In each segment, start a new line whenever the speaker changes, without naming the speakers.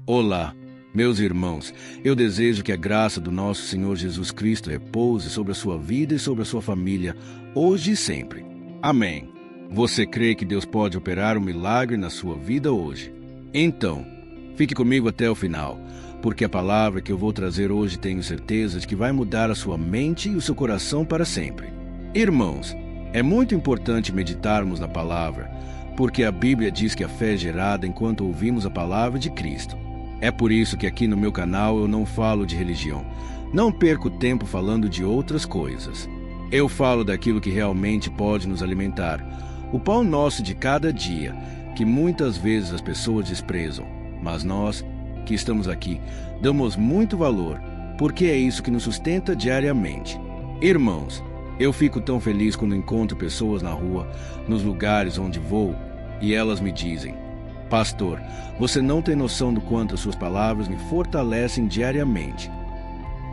Olá, meus irmãos. Eu desejo que a graça do nosso Senhor Jesus Cristo repouse sobre a sua vida e sobre a sua família, hoje e sempre. Amém. Você crê que Deus pode operar um milagre na sua vida hoje? Então, fique comigo até o final, porque a palavra que eu vou trazer hoje tenho certeza de que vai mudar a sua mente e o seu coração para sempre. Irmãos, é muito importante meditarmos na palavra, porque a Bíblia diz que a fé é gerada enquanto ouvimos a palavra de Cristo. É por isso que aqui no meu canal eu não falo de religião. Não perco tempo falando de outras coisas. Eu falo daquilo que realmente pode nos alimentar. O pão nosso de cada dia, que muitas vezes as pessoas desprezam. Mas nós, que estamos aqui, damos muito valor, porque é isso que nos sustenta diariamente. Irmãos, eu fico tão feliz quando encontro pessoas na rua, nos lugares onde vou, e elas me dizem: Pastor, você não tem noção do quanto as suas palavras me fortalecem diariamente.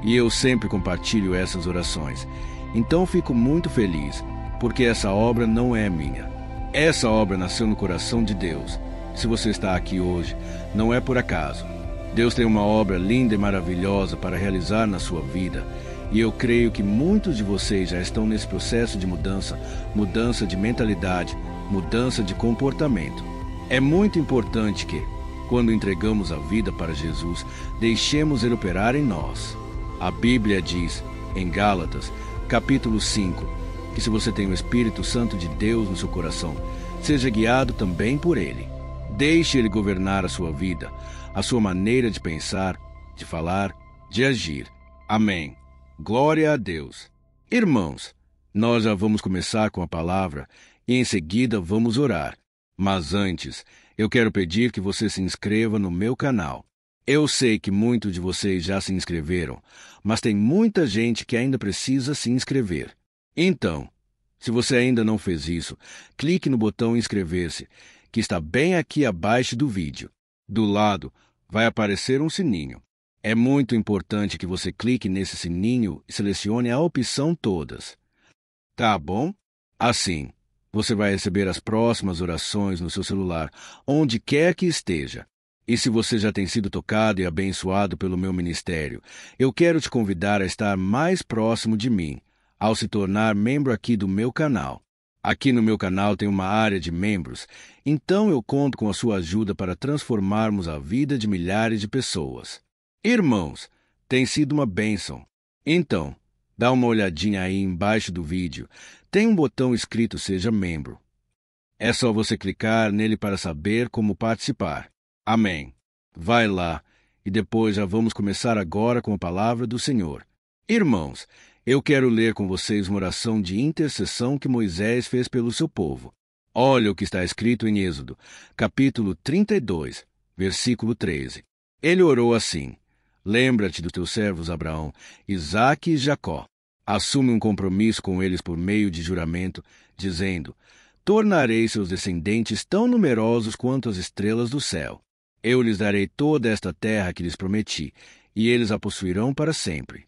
E eu sempre compartilho essas orações. Então fico muito feliz, porque essa obra não é minha. Essa obra nasceu no coração de Deus. Se você está aqui hoje, não é por acaso. Deus tem uma obra linda e maravilhosa para realizar na sua vida. E eu creio que muitos de vocês já estão nesse processo de mudança de mentalidade, mudança de comportamento. É muito importante que, quando entregamos a vida para Jesus, deixemos Ele operar em nós. A Bíblia diz, em Gálatas, capítulo 5, que se você tem o Espírito Santo de Deus no seu coração, seja guiado também por Ele. Deixe Ele governar a sua vida, a sua maneira de pensar, de falar, de agir. Amém. Glória a Deus. Irmãos, nós já vamos começar com a palavra e em seguida vamos orar. Mas antes, eu quero pedir que você se inscreva no meu canal. Eu sei que muitos de vocês já se inscreveram, mas tem muita gente que ainda precisa se inscrever. Então, se você ainda não fez isso, clique no botão inscrever-se, que está bem aqui abaixo do vídeo. Do lado, vai aparecer um sininho. É muito importante que você clique nesse sininho e selecione a opção todas. Tá bom? Assim, você vai receber as próximas orações no seu celular, onde quer que esteja. E se você já tem sido tocado e abençoado pelo meu ministério, eu quero te convidar a estar mais próximo de mim, ao se tornar membro aqui do meu canal. Aqui no meu canal tem uma área de membros, então eu conto com a sua ajuda para transformarmos a vida de milhares de pessoas. Irmãos, tem sido uma bênção. Então, dá uma olhadinha aí embaixo do vídeo. Tem um botão escrito Seja Membro. É só você clicar nele para saber como participar. Amém. Vai lá, e depois já vamos começar agora com a palavra do Senhor. Irmãos, eu quero ler com vocês uma oração de intercessão que Moisés fez pelo seu povo. Olha o que está escrito em Êxodo, capítulo 32, versículo 13. Ele orou assim: Lembra-te dos teus servos Abraão, Isaque e Jacó. Assume um compromisso com eles por meio de juramento, dizendo: Tornarei seus descendentes tão numerosos quanto as estrelas do céu. Eu lhes darei toda esta terra que lhes prometi, e eles a possuirão para sempre.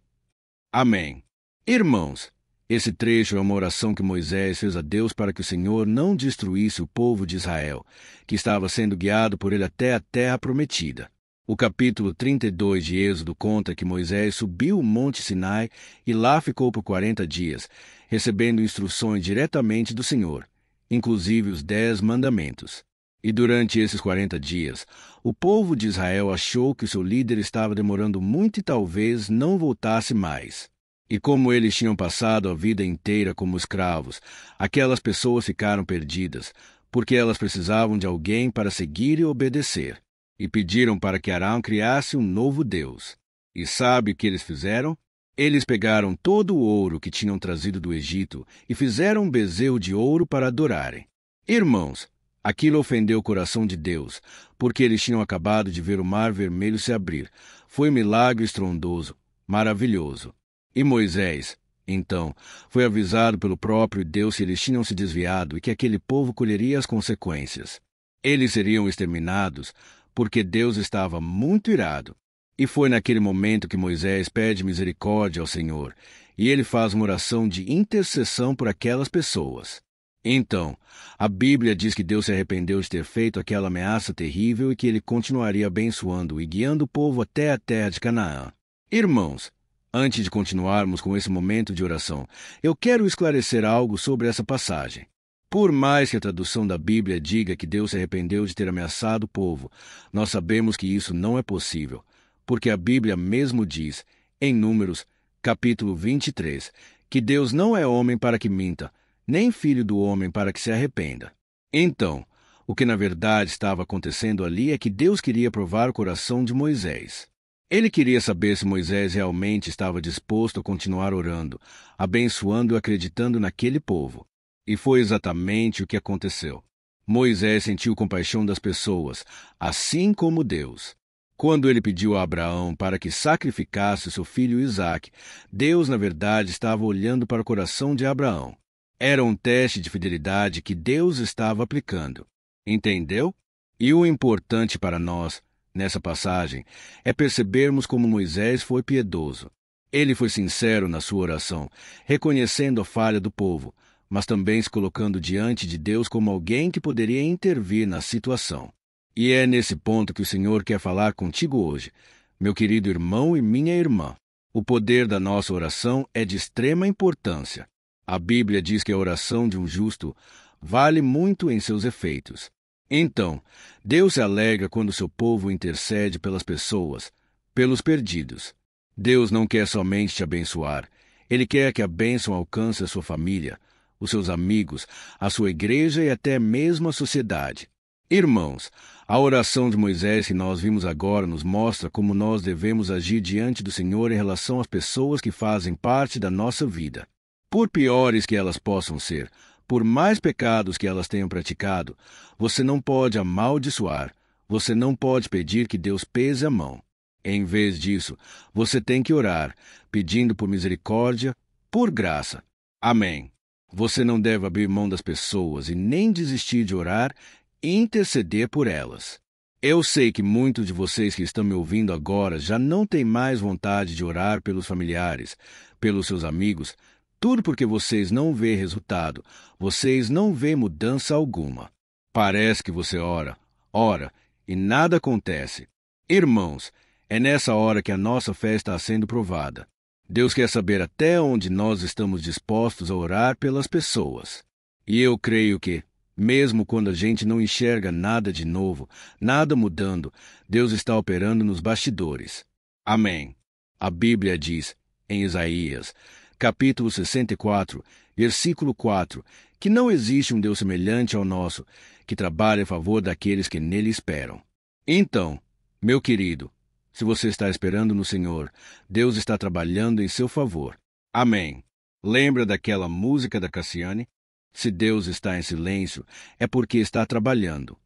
Amém. Irmãos, esse trecho é uma oração que Moisés fez a Deus para que o Senhor não destruísse o povo de Israel, que estava sendo guiado por ele até a terra prometida. O capítulo 32 de Êxodo conta que Moisés subiu o Monte Sinai e lá ficou por 40 dias, recebendo instruções diretamente do Senhor, inclusive os 10 mandamentos. E durante esses 40 dias, o povo de Israel achou que o seu líder estava demorando muito e talvez não voltasse mais. E como eles tinham passado a vida inteira como escravos, aquelas pessoas ficaram perdidas, porque elas precisavam de alguém para seguir e obedecer. E pediram para que Arão criasse um novo Deus. E sabe o que eles fizeram? Eles pegaram todo o ouro que tinham trazido do Egito e fizeram um bezerro de ouro para adorarem. Irmãos, aquilo ofendeu o coração de Deus, porque eles tinham acabado de ver o Mar Vermelho se abrir. Foi um milagre estrondoso, maravilhoso. E Moisés, então, foi avisado pelo próprio Deus que eles tinham se desviado e que aquele povo colheria as consequências. Eles seriam exterminados, porque Deus estava muito irado. E foi naquele momento que Moisés pede misericórdia ao Senhor, e ele faz uma oração de intercessão por aquelas pessoas. Então, a Bíblia diz que Deus se arrependeu de ter feito aquela ameaça terrível e que ele continuaria abençoando e guiando o povo até a terra de Canaã. Irmãos, antes de continuarmos com esse momento de oração, eu quero esclarecer algo sobre essa passagem. Por mais que a tradução da Bíblia diga que Deus se arrependeu de ter ameaçado o povo, nós sabemos que isso não é possível, porque a Bíblia mesmo diz, em Números, capítulo 23, que Deus não é homem para que minta, nem filho do homem para que se arrependa. Então, o que na verdade estava acontecendo ali é que Deus queria provar o coração de Moisés. Ele queria saber se Moisés realmente estava disposto a continuar orando, abençoando e acreditando naquele povo. E foi exatamente o que aconteceu. Moisés sentiu compaixão das pessoas, assim como Deus. Quando ele pediu a Abraão para que sacrificasse seu filho Isaque, Deus, na verdade, estava olhando para o coração de Abraão. Era um teste de fidelidade que Deus estava aplicando. Entendeu? E o importante para nós, nessa passagem, é percebermos como Moisés foi piedoso. Ele foi sincero na sua oração, reconhecendo a falha do povo, mas também se colocando diante de Deus como alguém que poderia intervir na situação. E é nesse ponto que o Senhor quer falar contigo hoje, meu querido irmão e minha irmã. O poder da nossa oração é de extrema importância. A Bíblia diz que a oração de um justo vale muito em seus efeitos. Então, Deus se alegra quando seu povo intercede pelas pessoas, pelos perdidos. Deus não quer somente te abençoar. Ele quer que a bênção alcance a sua família, os seus amigos, a sua igreja e até mesmo a sociedade. Irmãos, a oração de Moisés que nós vimos agora nos mostra como nós devemos agir diante do Senhor em relação às pessoas que fazem parte da nossa vida. Por piores que elas possam ser, por mais pecados que elas tenham praticado, você não pode amaldiçoar, você não pode pedir que Deus pese a mão. Em vez disso, você tem que orar, pedindo por misericórdia, por graça. Amém. Você não deve abrir mão das pessoas e nem desistir de orar e interceder por elas. Eu sei que muitos de vocês que estão me ouvindo agora já não têm mais vontade de orar pelos familiares, pelos seus amigos, tudo porque vocês não vêem resultado, vocês não vêem mudança alguma. Parece que você ora e nada acontece. Irmãos, é nessa hora que a nossa fé está sendo provada. Deus quer saber até onde nós estamos dispostos a orar pelas pessoas. E eu creio que, mesmo quando a gente não enxerga nada de novo, nada mudando, Deus está operando nos bastidores. Amém. A Bíblia diz, em Isaías, capítulo 64, versículo 4, que não existe um Deus semelhante ao nosso, que trabalha a favor daqueles que nele esperam. Então, meu querido, se você está esperando no Senhor, Deus está trabalhando em seu favor. Amém. Lembra daquela música da Cassiane? Se Deus está em silêncio, é porque está trabalhando.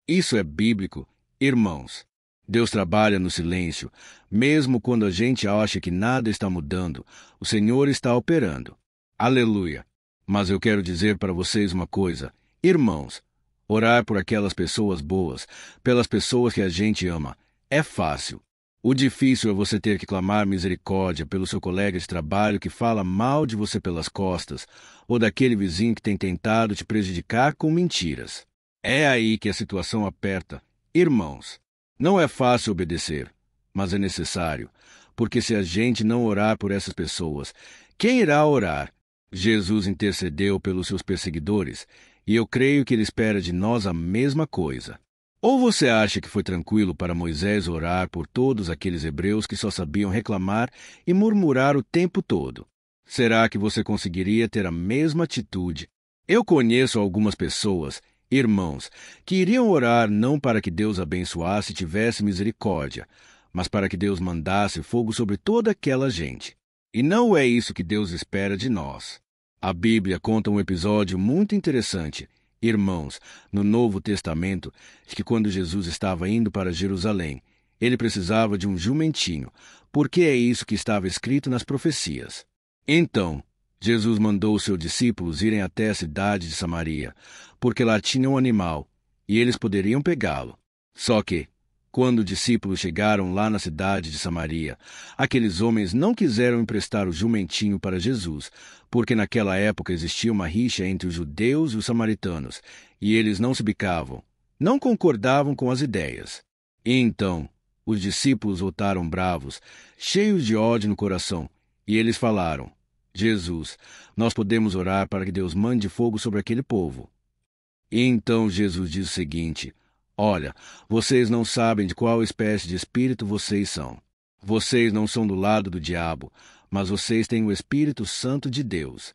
Isso é bíblico, irmãos. Deus trabalha no silêncio, mesmo quando a gente acha que nada está mudando, o Senhor está operando. Aleluia! Mas eu quero dizer para vocês uma coisa, irmãos, orar por aquelas pessoas boas, pelas pessoas que a gente ama, é fácil. O difícil é você ter que clamar misericórdia pelo seu colega de trabalho que fala mal de você pelas costas, ou daquele vizinho que tem tentado te prejudicar com mentiras. É aí que a situação aperta. Irmãos, não é fácil obedecer, mas é necessário, porque se a gente não orar por essas pessoas, quem irá orar? Jesus intercedeu pelos seus perseguidores, e eu creio que ele espera de nós a mesma coisa. Ou você acha que foi tranquilo para Moisés orar por todos aqueles hebreus que só sabiam reclamar e murmurar o tempo todo? Será que você conseguiria ter a mesma atitude? Eu conheço algumas pessoas, irmãos, que iriam orar não para que Deus abençoasse e tivesse misericórdia, mas para que Deus mandasse fogo sobre toda aquela gente. E não é isso que Deus espera de nós. A Bíblia conta um episódio muito interessante, irmãos, no Novo Testamento, de que quando Jesus estava indo para Jerusalém, ele precisava de um jumentinho, porque é isso que estava escrito nas profecias. Então, Jesus mandou os seus discípulos irem até a cidade de Samaria, porque lá tinha um animal, e eles poderiam pegá-lo. Só que, Quando os discípulos chegaram lá na cidade de Samaria, aqueles homens não quiseram emprestar o jumentinho para Jesus, porque naquela época existia uma rixa entre os judeus e os samaritanos, e eles não se bicavam, não concordavam com as ideias. E então, os discípulos voltaram bravos, cheios de ódio no coração, e eles falaram: Jesus, nós podemos orar para que Deus mande fogo sobre aquele povo. E então Jesus diz o seguinte: olha, vocês não sabem de qual espécie de espírito vocês são. Vocês não são do lado do diabo, mas vocês têm o Espírito Santo de Deus.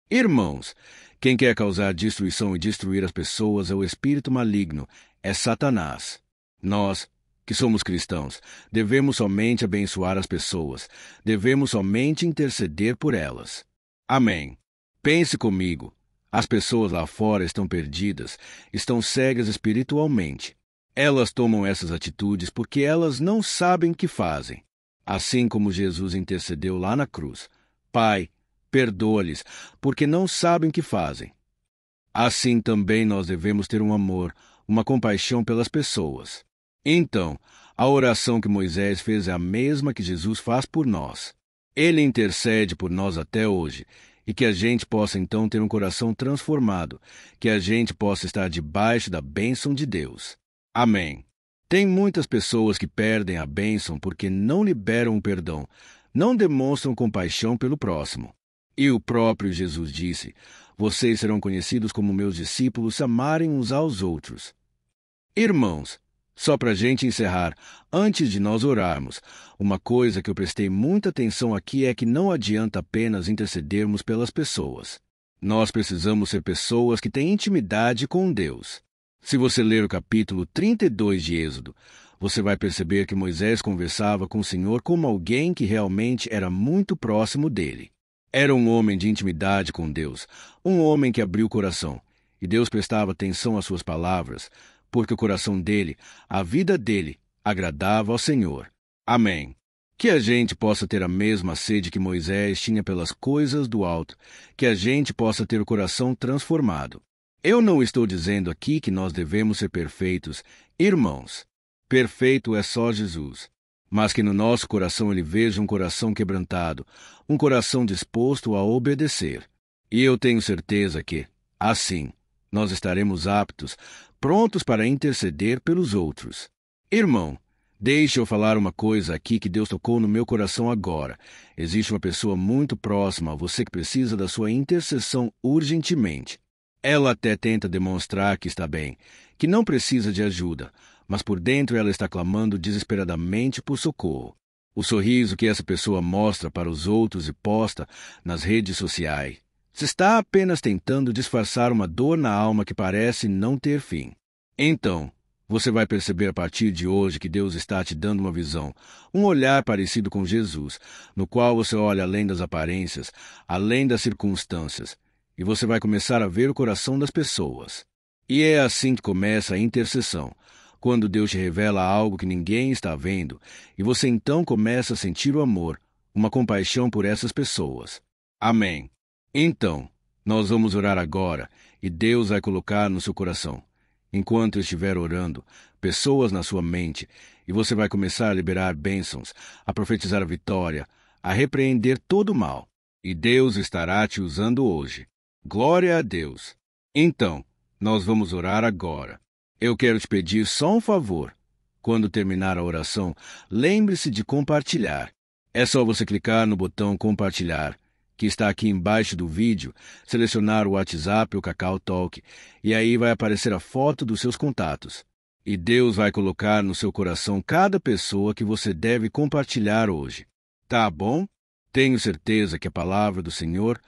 Irmãos, quem quer causar destruição e destruir as pessoas é o espírito maligno, é Satanás. Nós, que somos cristãos, devemos somente abençoar as pessoas, devemos somente interceder por elas. Amém. Pense comigo. As pessoas lá fora estão perdidas, estão cegas espiritualmente. Elas tomam essas atitudes porque elas não sabem o que fazem. Assim como Jesus intercedeu lá na cruz: Pai, perdoa-lhes, porque não sabem o que fazem. Assim também nós devemos ter um amor, uma compaixão pelas pessoas. Então, a oração que Moisés fez é a mesma que Jesus faz por nós. Ele intercede por nós até hoje, e que a gente possa então ter um coração transformado, que a gente possa estar debaixo da bênção de Deus. Amém. Tem muitas pessoas que perdem a bênção porque não liberam o perdão, não demonstram compaixão pelo próximo. E o próprio Jesus disse: vocês serão conhecidos como meus discípulos se amarem uns aos outros. Irmãos, só para a gente encerrar, antes de nós orarmos, uma coisa que eu prestei muita atenção aqui é que não adianta apenas intercedermos pelas pessoas. Nós precisamos ser pessoas que têm intimidade com Deus. Se você ler o capítulo 32 de Êxodo, você vai perceber que Moisés conversava com o Senhor como alguém que realmente era muito próximo dele. Era um homem de intimidade com Deus, um homem que abriu o coração, e Deus prestava atenção às suas palavras, porque o coração dele, a vida dele, agradava ao Senhor. Amém. Que a gente possa ter a mesma sede que Moisés tinha pelas coisas do alto, que a gente possa ter o coração transformado. Eu não estou dizendo aqui que nós devemos ser perfeitos, irmãos. Perfeito é só Jesus. Mas que no nosso coração ele veja um coração quebrantado, um coração disposto a obedecer. E eu tenho certeza que, assim, nós estaremos aptos, prontos para interceder pelos outros. Irmão, deixe eu falar uma coisa aqui que Deus tocou no meu coração agora. Existe uma pessoa muito próxima a você que precisa da sua intercessão urgentemente. Ela até tenta demonstrar que está bem, que não precisa de ajuda, mas por dentro ela está clamando desesperadamente por socorro. O sorriso que essa pessoa mostra para os outros e posta nas redes sociais está apenas tentando disfarçar uma dor na alma que parece não ter fim. Então, você vai perceber a partir de hoje que Deus está te dando uma visão, um olhar parecido com Jesus, no qual você olha além das aparências, além das circunstâncias, e você vai começar a ver o coração das pessoas. E é assim que começa a intercessão, quando Deus te revela algo que ninguém está vendo, e você então começa a sentir o amor, uma compaixão por essas pessoas. Amém. Então, nós vamos orar agora, e Deus vai colocar no seu coração, enquanto eu estiver orando, pessoas na sua mente, e você vai começar a liberar bênçãos, a profetizar a vitória, a repreender todo o mal. E Deus estará te usando hoje. Glória a Deus. Então, nós vamos orar agora. Eu quero te pedir só um favor. Quando terminar a oração, lembre-se de compartilhar. É só você clicar no botão compartilhar, que está aqui embaixo do vídeo, selecionar o WhatsApp ou Kakao Talk, e aí vai aparecer a foto dos seus contatos. E Deus vai colocar no seu coração cada pessoa que você deve compartilhar hoje. Tá bom? Tenho certeza que a palavra do Senhor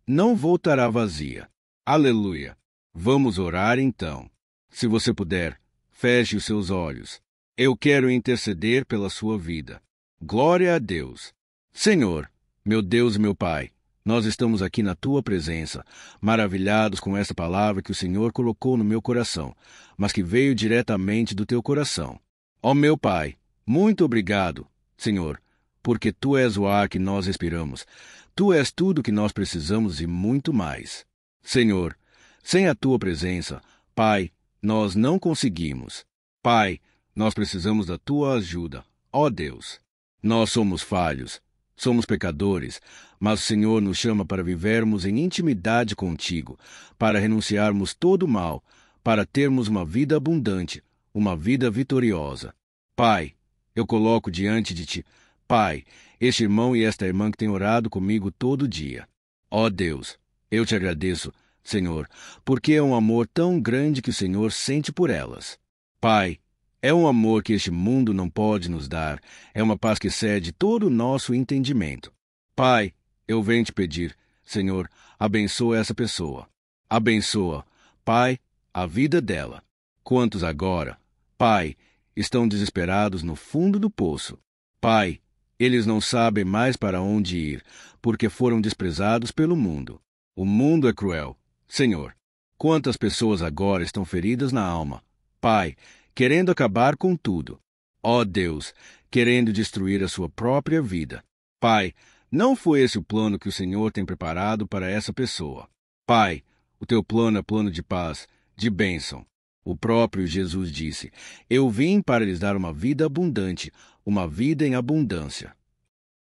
não voltará vazia. Aleluia! Vamos orar então. Se você puder, feche os seus olhos. Eu quero interceder pela sua vida. Glória a Deus. Senhor, meu Deus e meu Pai, nós estamos aqui na Tua presença, maravilhados com essa palavra que o Senhor colocou no meu coração, mas que veio diretamente do Teu coração. Ó meu Pai, muito obrigado, Senhor, porque Tu és o ar que nós respiramos. Tu és tudo o que nós precisamos e muito mais. Senhor, sem a Tua presença, Pai, nós não conseguimos. Pai, Nós precisamos da tua ajuda, ó Deus. Nós somos falhos, somos pecadores, mas o Senhor nos chama para vivermos em intimidade contigo, para renunciarmos todo o mal, para termos uma vida abundante, uma vida vitoriosa. Pai, eu coloco diante de ti, Pai, este irmão e esta irmã que têm orado comigo todo dia. Ó Deus, eu te agradeço, Senhor, porque é um amor tão grande que o Senhor sente por elas. Pai, é um amor que este mundo não pode nos dar, é uma paz que excede todo o nosso entendimento. Pai, eu venho te pedir, Senhor, abençoa essa pessoa. Abençoa, Pai, a vida dela. Quantos agora, Pai, estão desesperados no fundo do poço? Pai, eles não sabem mais para onde ir, porque foram desprezados pelo mundo. O mundo é cruel. Senhor, quantas pessoas agora estão feridas na alma? Pai, querendo acabar com tudo. Ó Deus, querendo destruir a sua própria vida. Pai, não foi esse o plano que o Senhor tem preparado para essa pessoa. Pai, o teu plano é plano de paz, de bênção. O próprio Jesus disse, eu vim para lhes dar uma vida abundante, uma vida em abundância.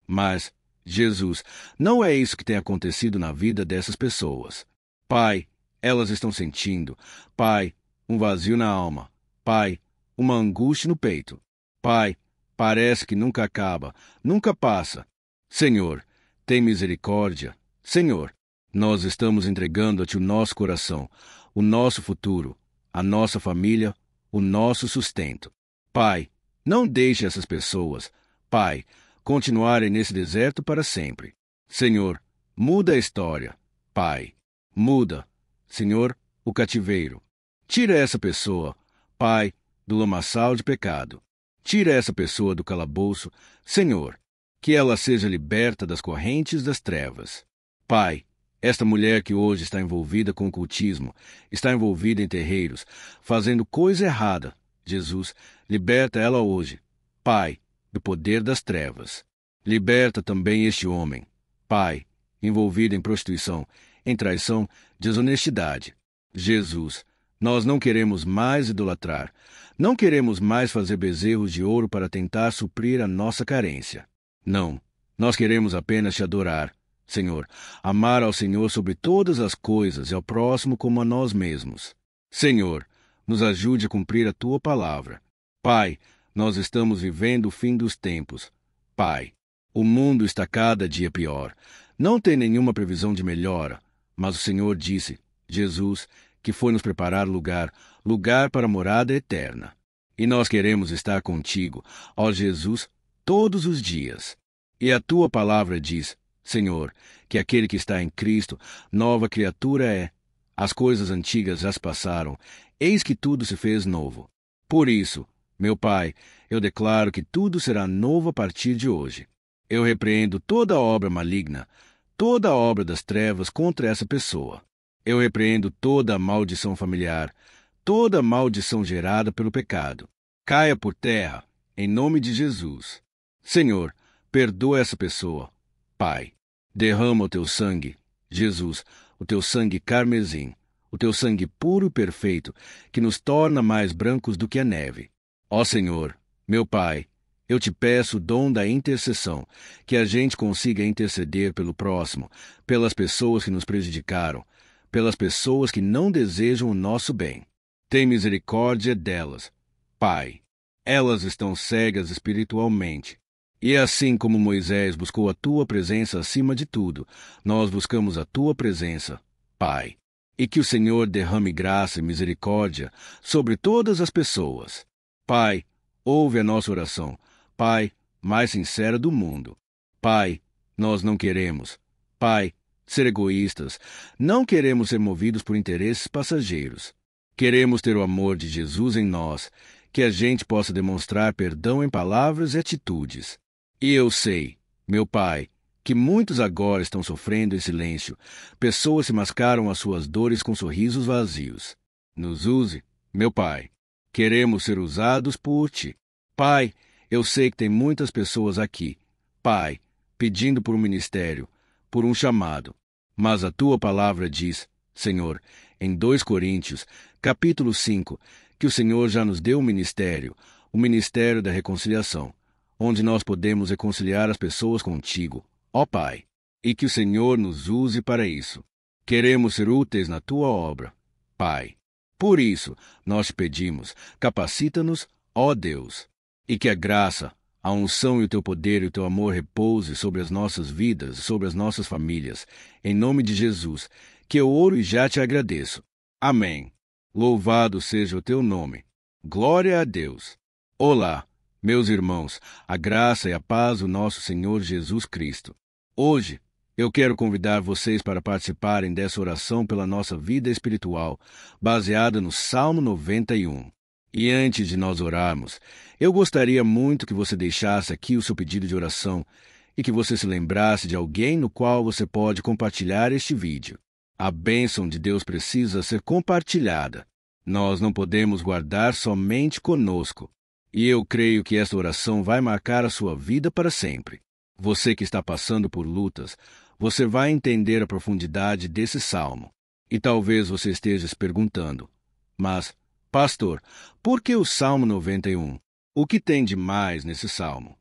Mas, Jesus, não é isso que tem acontecido na vida dessas pessoas. Pai, elas estão sentindo, Pai, um vazio na alma. Pai, uma angústia no peito. Pai, parece que nunca acaba, nunca passa. Senhor, tem misericórdia. Senhor, nós estamos entregando a Ti o nosso coração, o nosso futuro, a nossa família, o nosso sustento. Pai, não deixe essas pessoas, Pai, continuarem nesse deserto para sempre. Senhor, muda a história. Pai, muda, Senhor, o cativeiro. Tira essa pessoa, Pai, do lamaçal de pecado. Tira essa pessoa do calabouço, Senhor, que ela seja liberta das correntes das trevas. Pai, esta mulher que hoje está envolvida com ocultismo, está envolvida em terreiros, fazendo coisa errada, Jesus, liberta ela hoje, Pai, do poder das trevas. Liberta também este homem, Pai, envolvido em prostituição, em traição, desonestidade. Jesus, nós não queremos mais idolatrar, não queremos mais fazer bezerros de ouro para tentar suprir a nossa carência. Não, nós queremos apenas te adorar, Senhor, amar ao Senhor sobre todas as coisas e ao próximo como a nós mesmos. Senhor, nos ajude a cumprir a Tua palavra. Pai, nós estamos vivendo o fim dos tempos. Pai, o mundo está cada dia pior. Não tem nenhuma previsão de melhora, mas o Senhor disse, Jesus, que foi nos preparar lugar para a morada eterna. E nós queremos estar contigo, ó Jesus, todos os dias. E a Tua palavra diz, Senhor, que aquele que está em Cristo, nova criatura é. As coisas antigas já se passaram, eis que tudo se fez novo. Por isso, meu Pai, eu declaro que tudo será novo a partir de hoje. Eu repreendo toda obra maligna, toda obra das trevas contra essa pessoa. Eu repreendo toda a maldição familiar, toda a maldição gerada pelo pecado. Caia por terra, em nome de Jesus. Senhor, perdoa essa pessoa. Pai, derrama o Teu sangue, Jesus, o Teu sangue carmesim, o Teu sangue puro e perfeito, que nos torna mais brancos do que a neve. Ó Senhor, meu Pai, eu te peço o dom da intercessão, que a gente consiga interceder pelo próximo, pelas pessoas que nos prejudicaram, pelas pessoas que não desejam o nosso bem. Tem misericórdia delas, Pai. Elas estão cegas espiritualmente. E assim como Moisés buscou a Tua presença acima de tudo, nós buscamos a Tua presença, Pai. E que o Senhor derrame graça e misericórdia sobre todas as pessoas. Pai, ouve a nossa oração, Pai, mais sincera do mundo. Pai, nós não queremos, Pai, ser egoístas, não queremos ser movidos por interesses passageiros. Queremos ter o amor de Jesus em nós, que a gente possa demonstrar perdão em palavras e atitudes. E eu sei, meu Pai, que muitos agora estão sofrendo em silêncio. Pessoas se mascaram as suas dores com sorrisos vazios. Nos use, meu Pai. Queremos ser usados por Ti. Pai, eu sei que tem muitas pessoas aqui, Pai, pedindo por um ministério, por um chamado. Mas a Tua palavra diz, Senhor, em 2 Coríntios, capítulo 5, que o Senhor já nos deu um ministério, o ministério da reconciliação, onde nós podemos reconciliar as pessoas contigo, ó Pai, e que o Senhor nos use para isso. Queremos ser úteis na tua obra, Pai. Por isso, nós te pedimos, capacita-nos, ó Deus, e que a graça, a unção e o teu poder e o teu amor repouse sobre as nossas vidas e sobre as nossas famílias. Em nome de Jesus, que eu oro e já te agradeço. Amém. Louvado seja o teu nome. Glória a Deus. Olá, meus irmãos, a graça e a paz do nosso Senhor Jesus Cristo. Hoje, eu quero convidar vocês para participarem dessa oração pela nossa vida espiritual, baseada no Salmo 91. E antes de nós orarmos, eu gostaria muito que você deixasse aqui o seu pedido de oração e que você se lembrasse de alguém no qual você pode compartilhar este vídeo. A bênção de Deus precisa ser compartilhada. Nós não podemos guardar somente conosco. E eu creio que esta oração vai marcar a sua vida para sempre. Você que está passando por lutas, você vai entender a profundidade desse salmo. E talvez você esteja se perguntando, mas, pastor, por que o Salmo 91? O que tem de mais nesse salmo?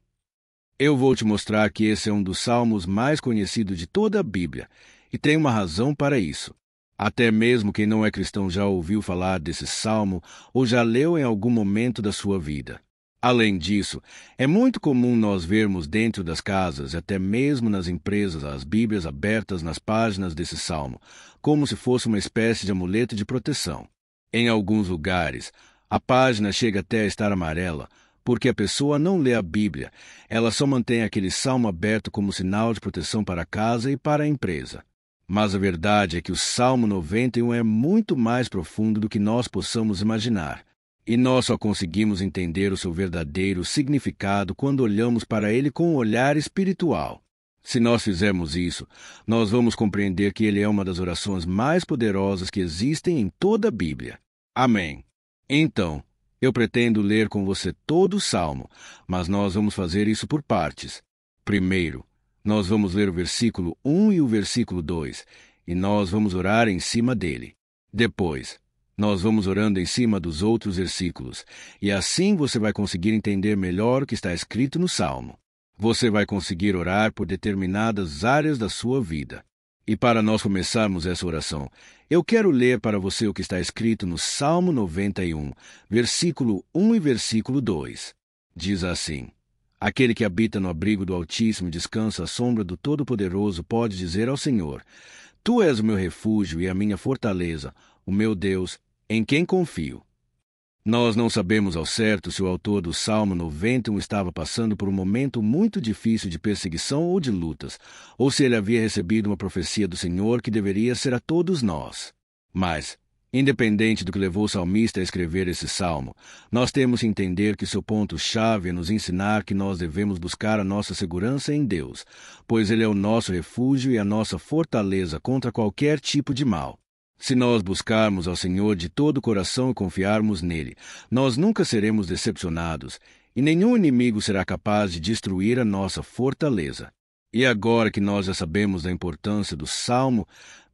Eu vou te mostrar que esse é um dos salmos mais conhecidos de toda a Bíblia, e tem uma razão para isso. Até mesmo quem não é cristão já ouviu falar desse salmo ou já leu em algum momento da sua vida. Além disso, é muito comum nós vermos dentro das casas e até mesmo nas empresas as Bíblias abertas nas páginas desse salmo, como se fosse uma espécie de amuleto de proteção. Em alguns lugares, a página chega até a estar amarela, porque a pessoa não lê a Bíblia, ela só mantém aquele salmo aberto como sinal de proteção para a casa e para a empresa. Mas a verdade é que o Salmo 91 é muito mais profundo do que nós possamos imaginar. E nós só conseguimos entender o seu verdadeiro significado quando olhamos para ele com um olhar espiritual. Se nós fizermos isso, nós vamos compreender que ele é uma das orações mais poderosas que existem em toda a Bíblia. Amém. Então, eu pretendo ler com você todo o Salmo, mas nós vamos fazer isso por partes. Primeiro, nós vamos ler o versículo 1 e o versículo 2, e nós vamos orar em cima dele. Depois, nós vamos orando em cima dos outros versículos, e assim você vai conseguir entender melhor o que está escrito no Salmo. Você vai conseguir orar por determinadas áreas da sua vida. E para nós começarmos essa oração, eu quero ler para você o que está escrito no Salmo 91, versículo 1 e versículo 2. Diz assim: Aquele que habita no abrigo do Altíssimo e descansa à sombra do Todo-Poderoso pode dizer ao Senhor: Tu és o meu refúgio e a minha fortaleza, o meu Deus, em quem confio. Nós não sabemos ao certo se o autor do Salmo 91 estava passando por um momento muito difícil de perseguição ou de lutas, ou se ele havia recebido uma profecia do Senhor que deveria ser a todos nós. Mas, independente do que levou o salmista a escrever esse salmo, nós temos que entender que seu ponto-chave é nos ensinar que nós devemos buscar a nossa segurança em Deus, pois Ele é o nosso refúgio e a nossa fortaleza contra qualquer tipo de mal. Se nós buscarmos ao Senhor de todo o coração e confiarmos nele, nós nunca seremos decepcionados, e nenhum inimigo será capaz de destruir a nossa fortaleza. E agora que nós já sabemos da importância do Salmo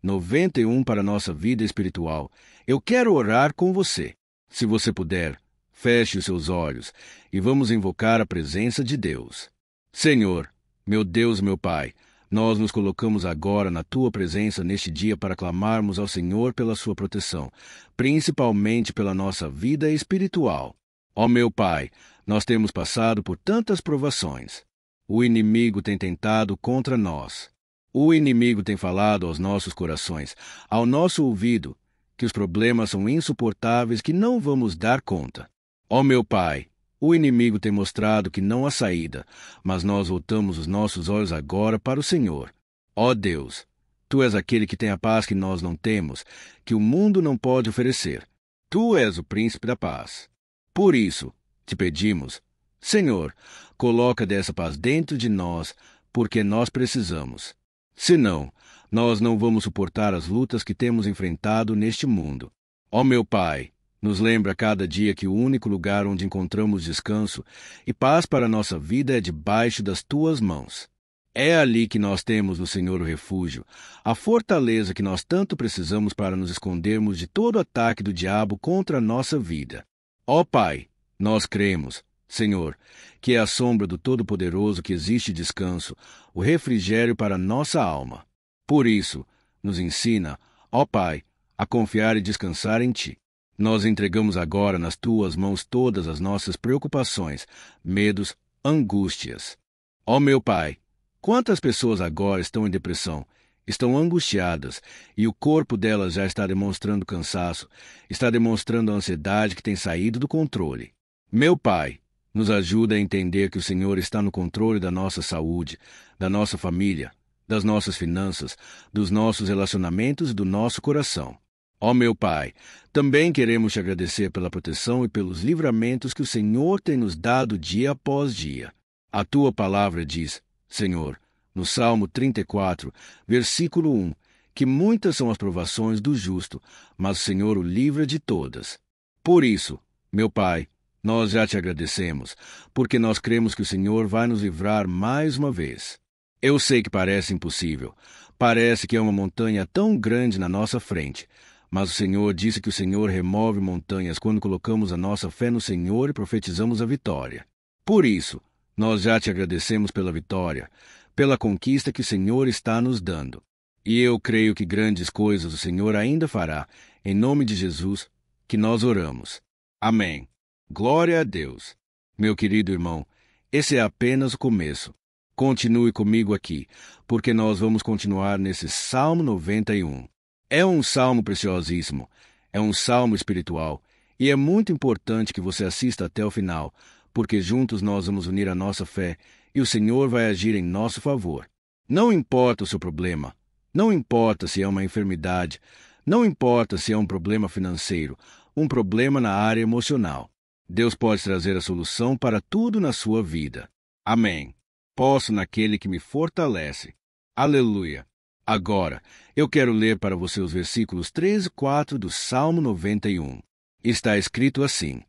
91 para a nossa vida espiritual, eu quero orar com você. Se você puder, feche os seus olhos e vamos invocar a presença de Deus. Senhor, meu Deus, meu Pai, nós nos colocamos agora na Tua presença neste dia para clamarmos ao Senhor pela Sua proteção, principalmente pela nossa vida espiritual. Ó meu Pai, nós temos passado por tantas provações. O inimigo tem tentado contra nós. O inimigo tem falado aos nossos corações, ao nosso ouvido, que os problemas são insuportáveis, que não vamos dar conta. Ó meu Pai, o inimigo tem mostrado que não há saída, mas nós voltamos os nossos olhos agora para o Senhor. Ó Deus, Tu és aquele que tem a paz que nós não temos, que o mundo não pode oferecer. Tu és o príncipe da paz. Por isso, te pedimos, Senhor, coloca dessa paz dentro de nós, porque nós precisamos. Senão, nós não vamos suportar as lutas que temos enfrentado neste mundo. Ó meu Pai, nos lembra a cada dia que o único lugar onde encontramos descanso e paz para a nossa vida é debaixo das Tuas mãos. É ali que nós temos no Senhor o refúgio, a fortaleza que nós tanto precisamos para nos escondermos de todo ataque do diabo contra a nossa vida. Ó Pai, Nós cremos, Senhor, que é a sombra do Todo-Poderoso que existe descanso, o refrigério para nossa alma. Por isso, nos ensina, ó Pai, a confiar e descansar em Ti. Nós entregamos agora nas Tuas mãos todas as nossas preocupações, medos, angústias. Ó meu Pai, quantas pessoas agora estão em depressão, estão angustiadas, e o corpo delas já está demonstrando cansaço, está demonstrando a ansiedade que tem saído do controle. Meu Pai, nos ajuda a entender que o Senhor está no controle da nossa saúde, da nossa família, das nossas finanças, dos nossos relacionamentos e do nosso coração. Ó meu Pai, também queremos te agradecer pela proteção e pelos livramentos que o Senhor tem nos dado dia após dia. A tua palavra diz, Senhor, no Salmo 34, versículo 1, que muitas são as provações do justo, mas o Senhor o livra de todas. Por isso, meu Pai, nós já te agradecemos, porque nós cremos que o Senhor vai nos livrar mais uma vez. Eu sei que parece impossível, parece que é uma montanha tão grande na nossa frente, mas o Senhor disse que o Senhor remove montanhas quando colocamos a nossa fé no Senhor e profetizamos a vitória. Por isso, nós já te agradecemos pela vitória, pela conquista que o Senhor está nos dando. E eu creio que grandes coisas o Senhor ainda fará, em nome de Jesus, que nós oramos. Amém. Glória a Deus. Meu querido irmão, esse é apenas o começo. Continue comigo aqui, porque nós vamos continuar nesse Salmo 91. É um salmo preciosíssimo, é um salmo espiritual, e é muito importante que você assista até o final, porque juntos nós vamos unir a nossa fé e o Senhor vai agir em nosso favor. Não importa o seu problema, não importa se é uma enfermidade, não importa se é um problema financeiro, um problema na área emocional. Deus pode trazer a solução para tudo na sua vida. Amém. Posso naquele que me fortalece. Aleluia. Agora, eu quero ler para você os versículos 3 e 4 do Salmo 91. Está escrito assim: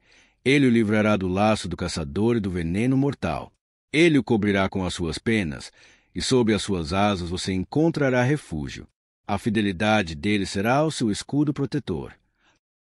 Ele o livrará do laço do caçador e do veneno mortal. Ele o cobrirá com as suas penas, e sob as suas asas você encontrará refúgio. A fidelidade dele será o seu escudo protetor.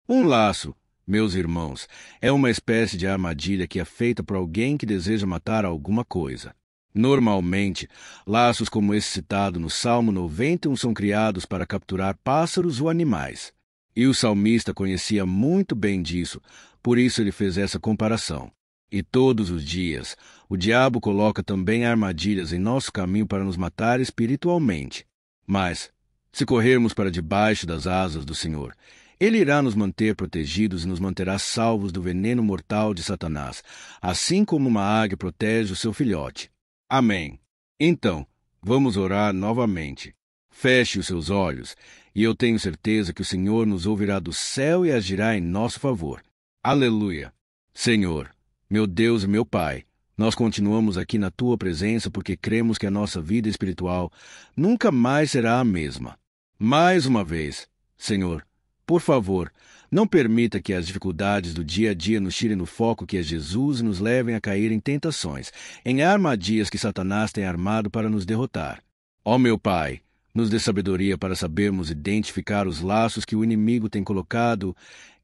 Um laço, meus irmãos, é uma espécie de armadilha que é feita por alguém que deseja matar alguma coisa. Normalmente, laços como esse citado no Salmo 91 são criados para capturar pássaros ou animais. E o salmista conhecia muito bem disso, por isso ele fez essa comparação. E todos os dias, o diabo coloca também armadilhas em nosso caminho para nos matar espiritualmente. Mas, se corrermos para debaixo das asas do Senhor, Ele irá nos manter protegidos e nos manterá salvos do veneno mortal de Satanás, assim como uma águia protege o seu filhote. Amém. Então, vamos orar novamente. Feche os seus olhos, e eu tenho certeza que o Senhor nos ouvirá do céu e agirá em nosso favor. Aleluia. Senhor, meu Deus e meu Pai, nós continuamos aqui na Tua presença porque cremos que a nossa vida espiritual nunca mais será a mesma. Mais uma vez, Senhor, por favor, não permita que as dificuldades do dia a dia nos tirem do foco que é Jesus e nos levem a cair em tentações, em armadilhas que Satanás tem armado para nos derrotar. Ó meu Pai, nos dê sabedoria para sabermos identificar os laços que o inimigo tem colocado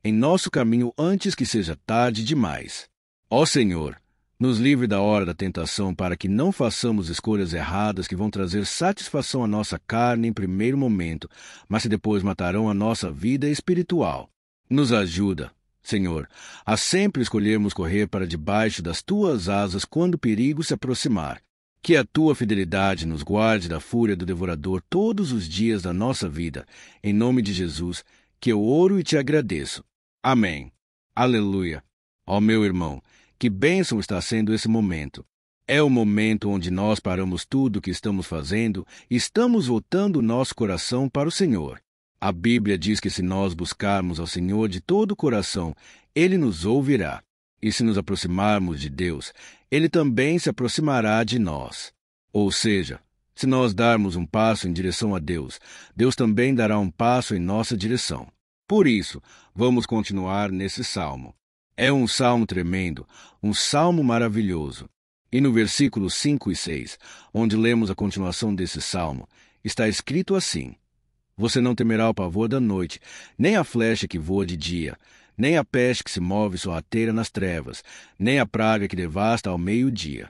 em nosso caminho antes que seja tarde demais. Ó Senhor, nos livre da hora da tentação para que não façamos escolhas erradas que vão trazer satisfação à nossa carne em primeiro momento, mas que depois matarão a nossa vida espiritual. Nos ajuda, Senhor, a sempre escolhermos correr para debaixo das Tuas asas quando o perigo se aproximar. Que a Tua fidelidade nos guarde da fúria do devorador todos os dias da nossa vida. Em nome de Jesus, que eu oro e te agradeço. Amém. Aleluia. Ó meu irmão, que bênção está sendo esse momento. É o momento onde nós paramos tudo o que estamos fazendo e estamos voltando o nosso coração para o Senhor. A Bíblia diz que se nós buscarmos ao Senhor de todo o coração, Ele nos ouvirá. E se nos aproximarmos de Deus, Ele também se aproximará de nós. Ou seja, se nós darmos um passo em direção a Deus, Deus também dará um passo em nossa direção. Por isso, vamos continuar nesse salmo. É um salmo tremendo, um salmo maravilhoso. E no versículo 5 e 6, onde lemos a continuação desse salmo, está escrito assim: Você não temerá o pavor da noite, nem a flecha que voa de dia, nem a peste que se move sorrateira nas trevas, nem a praga que devasta ao meio-dia.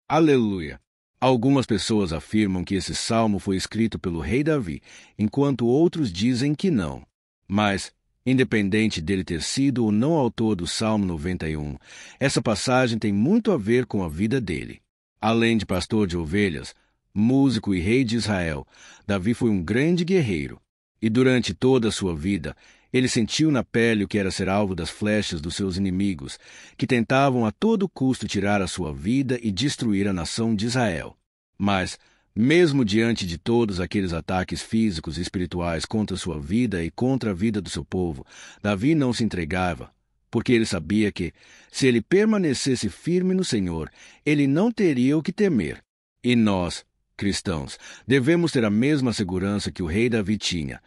Aleluia! Algumas pessoas afirmam que esse salmo foi escrito pelo rei Davi, enquanto outros dizem que não. Mas, independente dele ter sido ou não autor do Salmo 91, essa passagem tem muito a ver com a vida dele. Além de pastor de ovelhas, músico e rei de Israel, Davi foi um grande guerreiro. E durante toda a sua vida, ele sentiu na pele o que era ser alvo das flechas dos seus inimigos, que tentavam a todo custo tirar a sua vida e destruir a nação de Israel. Mas, mesmo diante de todos aqueles ataques físicos e espirituais contra sua vida e contra a vida do seu povo, Davi não se entregava, porque ele sabia que, se ele permanecesse firme no Senhor, ele não teria o que temer. E nós, cristãos, devemos ter a mesma segurança que o rei Davi tinha,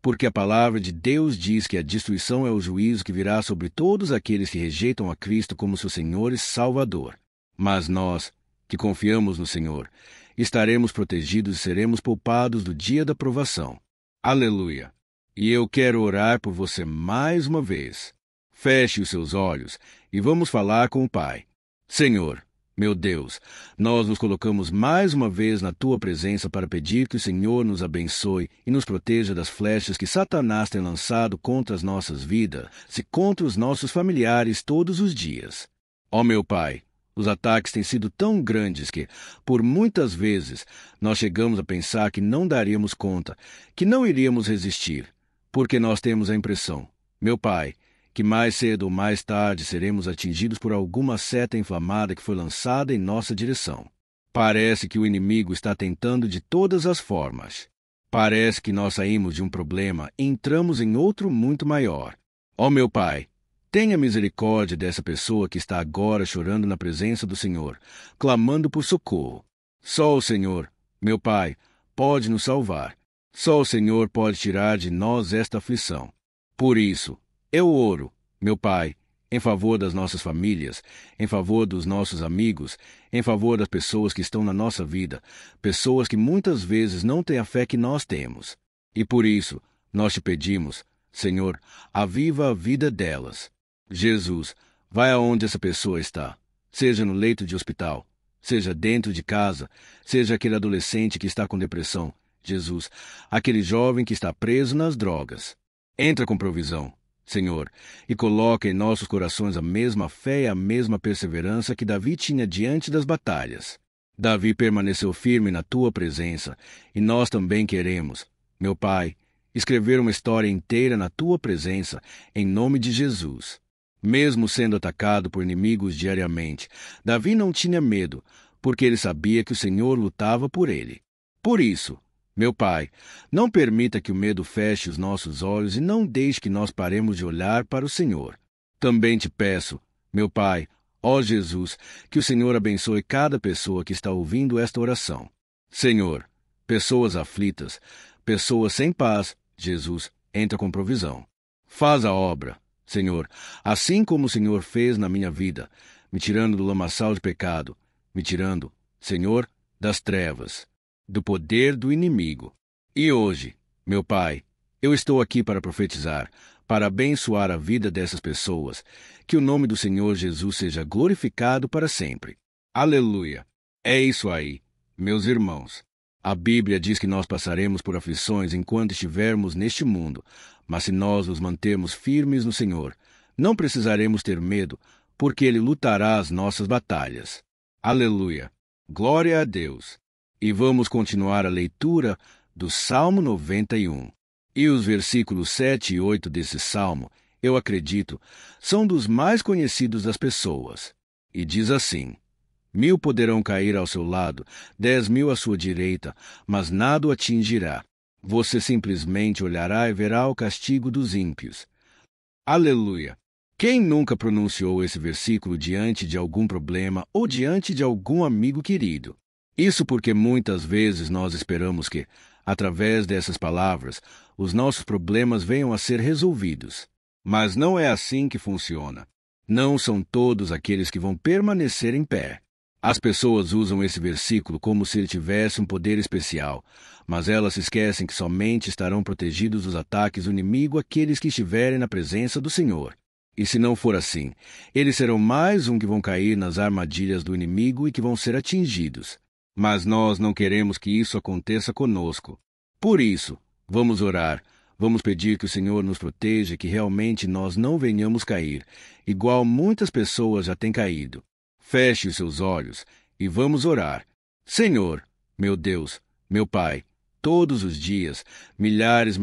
porque a palavra de Deus diz que a destruição é o juízo que virá sobre todos aqueles que rejeitam a Cristo como seu Senhor e Salvador. Mas nós, que confiamos no Senhor, estaremos protegidos e seremos poupados do dia da provação. Aleluia! E eu quero orar por você mais uma vez. Feche os seus olhos e vamos falar com o Pai. Senhor, meu Deus, nós nos colocamos mais uma vez na Tua presença para pedir que o Senhor nos abençoe e nos proteja das flechas que Satanás tem lançado contra as nossas vidas e contra os nossos familiares todos os dias. Ó meu Pai, os ataques têm sido tão grandes que, por muitas vezes, nós chegamos a pensar que não daríamos conta, que não iríamos resistir, porque nós temos a impressão, meu Pai, que mais cedo ou mais tarde seremos atingidos por alguma seta inflamada que foi lançada em nossa direção. Parece que o inimigo está tentando de todas as formas. Parece que nós saímos de um problema e entramos em outro muito maior. Ó meu Pai, tenha misericórdia dessa pessoa que está agora chorando na presença do Senhor, clamando por socorro. Só o Senhor, meu Pai, pode nos salvar. Só o Senhor pode tirar de nós esta aflição. Por isso, eu oro, meu Pai, em favor das nossas famílias, em favor dos nossos amigos, em favor das pessoas que estão na nossa vida, pessoas que muitas vezes não têm a fé que nós temos. E por isso, nós te pedimos, Senhor, aviva a vida delas. Jesus, vai aonde essa pessoa está, seja no leito de hospital, seja dentro de casa, seja aquele adolescente que está com depressão. Jesus, aquele jovem que está preso nas drogas. Entra com provisão, Senhor, e coloca em nossos corações a mesma fé e a mesma perseverança que Davi tinha diante das batalhas. Davi permaneceu firme na Tua presença, e nós também queremos, meu Pai, escrever uma história inteira na Tua presença, em nome de Jesus. Mesmo sendo atacado por inimigos diariamente, Davi não tinha medo, porque ele sabia que o Senhor lutava por ele. Por isso, meu Pai, não permita que o medo feche os nossos olhos e não deixe que nós paremos de olhar para o Senhor. Também te peço, meu Pai, ó Jesus, que o Senhor abençoe cada pessoa que está ouvindo esta oração. Senhor, pessoas aflitas, pessoas sem paz, Jesus, entra com provisão. Faz a obra, Senhor, assim como o Senhor fez na minha vida, me tirando do lamaçal de pecado, me tirando, Senhor, das trevas, do poder do inimigo. E hoje, meu Pai, eu estou aqui para profetizar, para abençoar a vida dessas pessoas, que o nome do Senhor Jesus seja glorificado para sempre. Aleluia! É isso aí, meus irmãos. A Bíblia diz que nós passaremos por aflições enquanto estivermos neste mundo, mas se nós nos mantermos firmes no Senhor, não precisaremos ter medo, porque Ele lutará as nossas batalhas. Aleluia! Glória a Deus! E vamos continuar a leitura do Salmo 91. E os versículos 7 e 8 desse salmo, eu acredito, são dos mais conhecidos das pessoas. E diz assim: 1000 poderão cair ao seu lado, 10.000 à sua direita, mas nada o atingirá. Você simplesmente olhará e verá o castigo dos ímpios. Aleluia! Quem nunca pronunciou esse versículo diante de algum problema ou diante de algum amigo querido? Isso porque muitas vezes nós esperamos que, através dessas palavras, os nossos problemas venham a ser resolvidos. Mas não é assim que funciona. Não são todos aqueles que vão permanecer em pé. As pessoas usam esse versículo como se ele tivesse um poder especial, mas elas se esquecem que somente estarão protegidos dos ataques do inimigo aqueles que estiverem na presença do Senhor. E se não for assim, eles serão mais um que vão cair nas armadilhas do inimigo e que vão ser atingidos. Mas nós não queremos que isso aconteça conosco. Por isso, vamos orar, vamos pedir que o Senhor nos proteja e que realmente nós não venhamos cair, igual muitas pessoas já têm caído. Feche os seus olhos e vamos orar. Senhor, meu Deus, meu Pai, todos os dias, milhares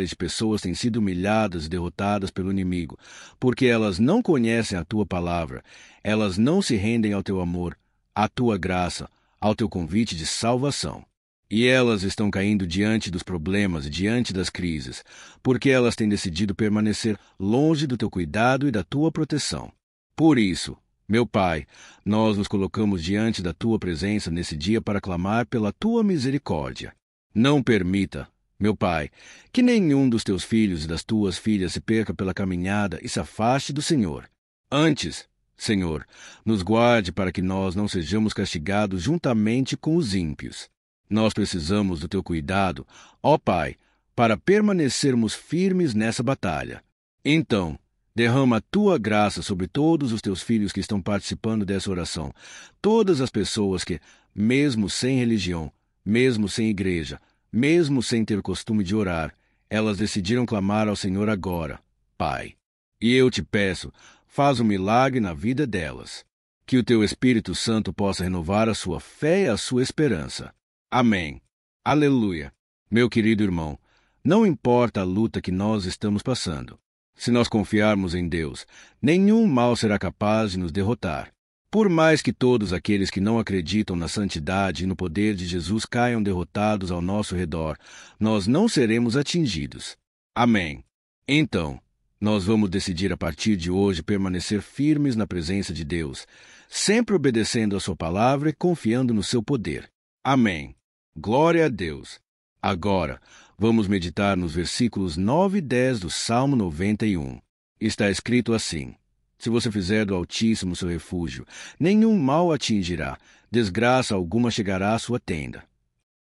de pessoas têm sido humilhadas e derrotadas pelo inimigo, porque elas não conhecem a Tua palavra, elas não se rendem ao Teu amor, à Tua graça, ao Teu convite de salvação. E elas estão caindo diante dos problemas e diante das crises, porque elas têm decidido permanecer longe do Teu cuidado e da Tua proteção. Por isso, meu Pai, nós nos colocamos diante da Tua presença nesse dia para clamar pela Tua misericórdia. Não permita, meu Pai, que nenhum dos Teus filhos e das Tuas filhas se perca pela caminhada e se afaste do Senhor. Antes, Senhor, nos guarde para que nós não sejamos castigados juntamente com os ímpios. Nós precisamos do Teu cuidado, ó Pai, para permanecermos firmes nessa batalha. Então, derrama a Tua graça sobre todos os Teus filhos que estão participando dessa oração, todas as pessoas que, mesmo sem religião, mesmo sem igreja, mesmo sem ter costume de orar, elas decidiram clamar ao Senhor agora, Pai. E eu te peço, faz um milagre na vida delas. Que o Teu Espírito Santo possa renovar a sua fé e a sua esperança. Amém. Aleluia. Meu querido irmão, não importa a luta que nós estamos passando. Se nós confiarmos em Deus, nenhum mal será capaz de nos derrotar. Por mais que todos aqueles que não acreditam na santidade e no poder de Jesus caiam derrotados ao nosso redor, nós não seremos atingidos. Amém. Então, nós vamos decidir a partir de hoje permanecer firmes na presença de Deus, sempre obedecendo a sua palavra e confiando no seu poder. Amém. Glória a Deus. Agora, vamos meditar nos versículos 9 e 10 do Salmo 91. Está escrito assim: Se você fizer do Altíssimo seu refúgio, nenhum mal atingirá, desgraça alguma chegará à sua tenda.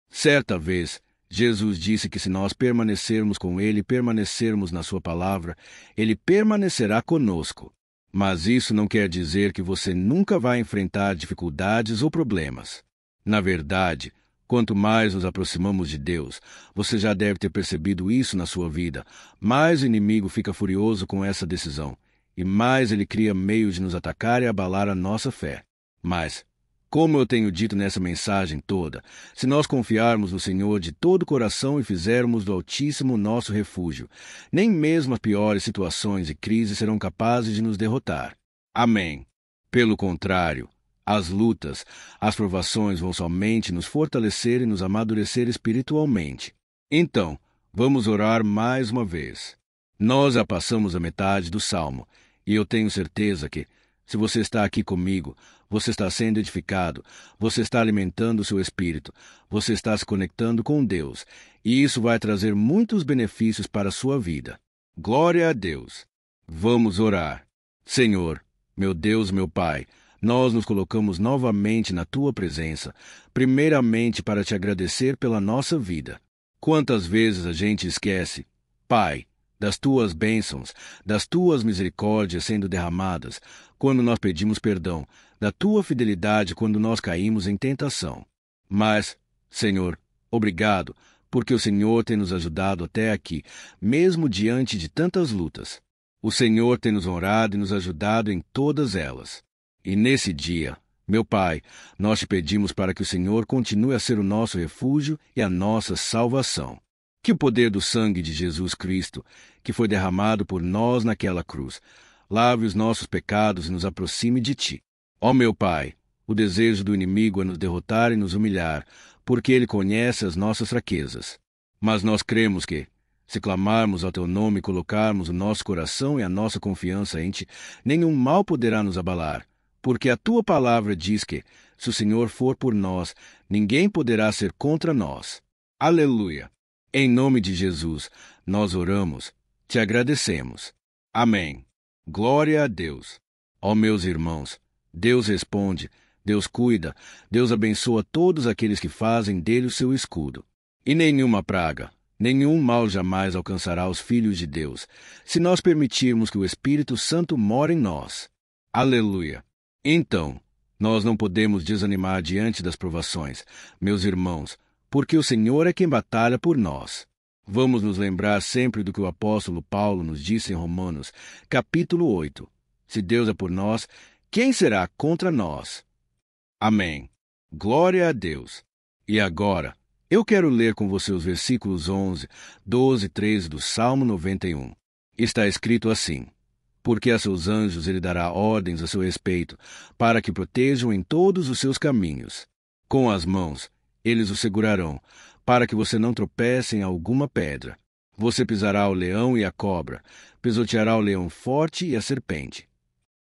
Certa vez, Jesus disse que se nós permanecermos com Ele e permanecermos na sua palavra, Ele permanecerá conosco. Mas isso não quer dizer que você nunca vai enfrentar dificuldades ou problemas. Na verdade, quanto mais nos aproximamos de Deus, você já deve ter percebido isso na sua vida, mais o inimigo fica furioso com essa decisão, e mais ele cria meios de nos atacar e abalar a nossa fé. Mas, como eu tenho dito nessa mensagem toda, se nós confiarmos no Senhor de todo o coração e fizermos do Altíssimo nosso refúgio, nem mesmo as piores situações e crises serão capazes de nos derrotar. Amém. Pelo contrário, as lutas, as provações vão somente nos fortalecer e nos amadurecer espiritualmente. Então, vamos orar mais uma vez. Nós já passamos a metade do Salmo, e eu tenho certeza que, se você está aqui comigo, você está sendo edificado, você está alimentando o seu espírito, você está se conectando com Deus, e isso vai trazer muitos benefícios para a sua vida. Glória a Deus! Vamos orar. Senhor, meu Deus, meu Pai, nós nos colocamos novamente na Tua presença, primeiramente para Te agradecer pela nossa vida. Quantas vezes a gente esquece, Pai, das Tuas bênçãos, das Tuas misericórdias sendo derramadas, quando nós pedimos perdão, da Tua fidelidade quando nós caímos em tentação. Mas, Senhor, obrigado, porque o Senhor tem nos ajudado até aqui, mesmo diante de tantas lutas. O Senhor tem nos honrado e nos ajudado em todas elas. E nesse dia, meu Pai, nós Te pedimos para que o Senhor continue a ser o nosso refúgio e a nossa salvação. Que o poder do sangue de Jesus Cristo, que foi derramado por nós naquela cruz, lave os nossos pecados e nos aproxime de Ti. Ó meu Pai, o desejo do inimigo é nos derrotar e nos humilhar, porque ele conhece as nossas fraquezas. Mas nós cremos que, se clamarmos ao Teu nome e colocarmos o nosso coração e a nossa confiança em Ti, nenhum mal poderá nos abalar, porque a Tua palavra diz que, se o Senhor for por nós, ninguém poderá ser contra nós. Aleluia! Em nome de Jesus, nós oramos, Te agradecemos. Amém. Glória a Deus. Ó meus irmãos, Deus responde, Deus cuida, Deus abençoa todos aqueles que fazem dele o seu escudo. E nenhuma praga, Nenhum mal jamais alcançará os filhos de Deus, se nós permitirmos que o Espírito Santo more em nós. Aleluia! Então, nós não podemos desanimar diante das provações, meus irmãos, porque o Senhor é quem batalha por nós. Vamos nos lembrar sempre do que o apóstolo Paulo nos disse em Romanos, capítulo 8. Se Deus é por nós, quem será contra nós? Amém. Glória a Deus. E agora, eu quero ler com você os versículos 11, 12 e 13 do Salmo 91. Está escrito assim: Porque a seus anjos ele dará ordens a seu respeito, para que protejam em todos os seus caminhos. Com as mãos, eles o segurarão, para que você não tropece em alguma pedra. Você pisará o leão e a cobra, pisoteará o leão forte e a serpente.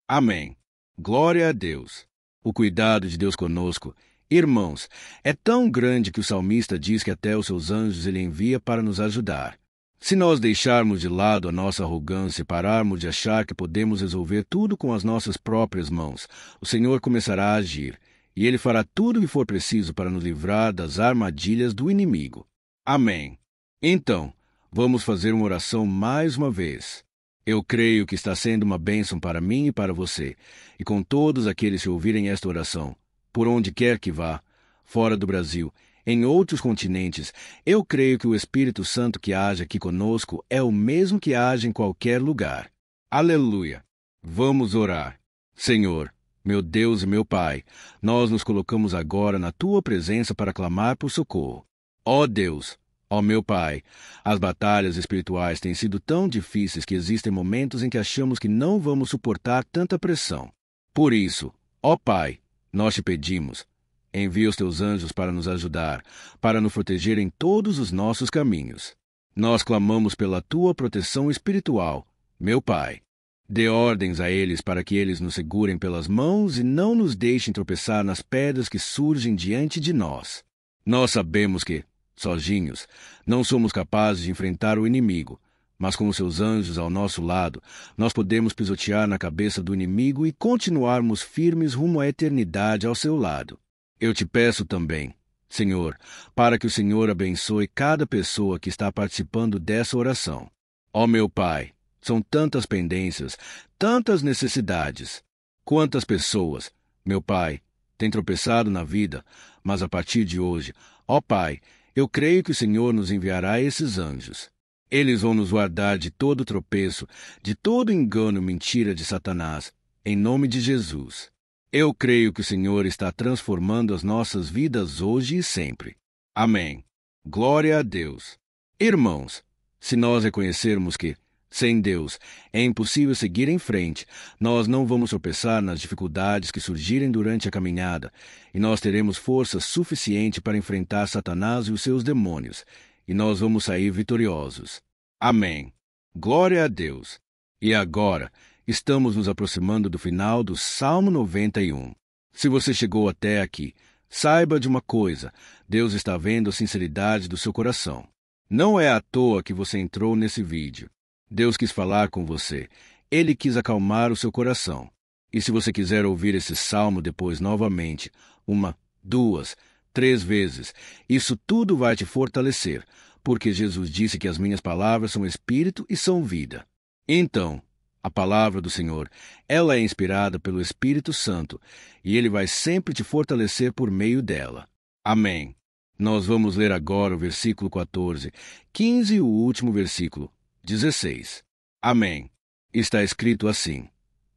Amém. Glória a Deus. O cuidado de Deus conosco, irmãos, é tão grande que o salmista diz que até os seus anjos ele envia para nos ajudar. Se nós deixarmos de lado a nossa arrogância e pararmos de achar que podemos resolver tudo com as nossas próprias mãos, o Senhor começará a agir, e Ele fará tudo o que for preciso para nos livrar das armadilhas do inimigo. Amém. Então, vamos fazer uma oração mais uma vez. Eu creio que está sendo uma bênção para mim e para você, e com todos aqueles que ouvirem esta oração, por onde quer que vá, fora do Brasil, em outros continentes, eu creio que o Espírito Santo que age aqui conosco é o mesmo que age em qualquer lugar. Aleluia! Vamos orar. Senhor, meu Deus e meu Pai, nós nos colocamos agora na Tua presença para clamar por socorro. Ó Deus, ó meu Pai, as batalhas espirituais têm sido tão difíceis que existem momentos em que achamos que não vamos suportar tanta pressão. Por isso, ó Pai, nós te pedimos, envia os teus anjos para nos ajudar, para nos proteger em todos os nossos caminhos. Nós clamamos pela tua proteção espiritual, meu Pai. Dê ordens a eles para que eles nos segurem pelas mãos e não nos deixem tropeçar nas pedras que surgem diante de nós. Nós sabemos que, sozinhos, não somos capazes de enfrentar o inimigo, mas com os seus anjos ao nosso lado, nós podemos pisotear na cabeça do inimigo e continuarmos firmes rumo à eternidade ao seu lado. Eu te peço também, Senhor, para que o Senhor abençoe cada pessoa que está participando dessa oração. Ó meu Pai, são tantas pendências, tantas necessidades. Quantas pessoas, meu Pai, têm tropeçado na vida, mas a partir de hoje, ó Pai, eu creio que o Senhor nos enviará esses anjos. Eles vão nos guardar de todo tropeço, de todo engano e mentira de Satanás, em nome de Jesus. Eu creio que o Senhor está transformando as nossas vidas hoje e sempre. Amém. Glória a Deus. Irmãos, se nós reconhecermos que, sem Deus, é impossível seguir em frente, nós não vamos tropeçar nas dificuldades que surgirem durante a caminhada, e nós teremos força suficiente para enfrentar Satanás e os seus demônios, e nós vamos sair vitoriosos. Amém. Glória a Deus. E agora, estamos nos aproximando do final do Salmo 91. Se você chegou até aqui, saiba de uma coisa: Deus está vendo a sinceridade do seu coração. Não é à toa que você entrou nesse vídeo. Deus quis falar com você. Ele quis acalmar o seu coração. E se você quiser ouvir esse salmo depois novamente, 1, 2, 3 vezes, isso tudo vai te fortalecer, porque Jesus disse que as minhas palavras são espírito e são vida. Então, a palavra do Senhor, ela é inspirada pelo Espírito Santo, e ele vai sempre te fortalecer por meio dela. Amém. Nós vamos ler agora o versículo 14, 15 e o último versículo, 16. Amém. Está escrito assim: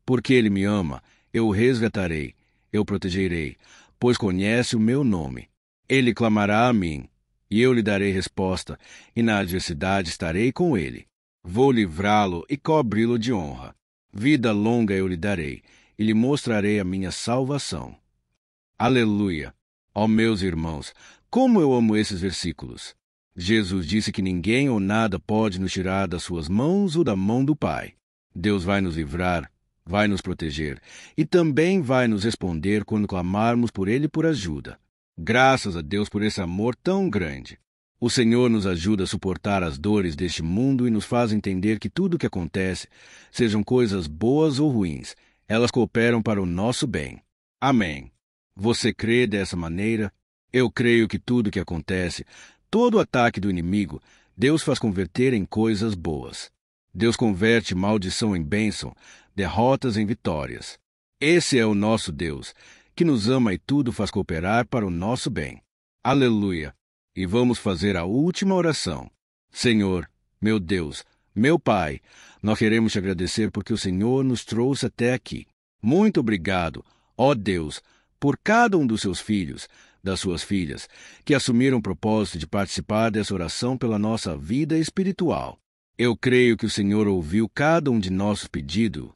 Porque ele me ama, eu o resgatarei, eu o protegerei, pois conhece o meu nome. Ele clamará a mim, e eu lhe darei resposta, e na adversidade estarei com ele. Vou livrá-lo e cobri-lo de honra. Vida longa eu lhe darei, e lhe mostrarei a minha salvação. Aleluia! Ó meus irmãos, como eu amo esses versículos! Jesus disse que ninguém ou nada pode nos tirar das suas mãos ou da mão do Pai. Deus vai nos livrar, vai nos proteger, e também vai nos responder quando clamarmos por Ele por ajuda. Graças a Deus por esse amor tão grande. O Senhor nos ajuda a suportar as dores deste mundo e nos faz entender que tudo o que acontece, sejam coisas boas ou ruins, elas cooperam para o nosso bem. Amém. Você crê dessa maneira? Eu creio que tudo o que acontece, todo ataque do inimigo, Deus faz converter em coisas boas. Deus converte maldição em bênção, derrotas em vitórias. Esse é o nosso Deus, que nos ama e tudo faz cooperar para o nosso bem. Aleluia! E vamos fazer a última oração. Senhor, meu Deus, meu Pai, nós queremos te agradecer porque o Senhor nos trouxe até aqui. Muito obrigado, ó Deus, por cada um dos seus filhos, das suas filhas, que assumiram o propósito de participar dessa oração pela nossa vida espiritual. Eu creio que o Senhor ouviu cada um de nossos pedidos,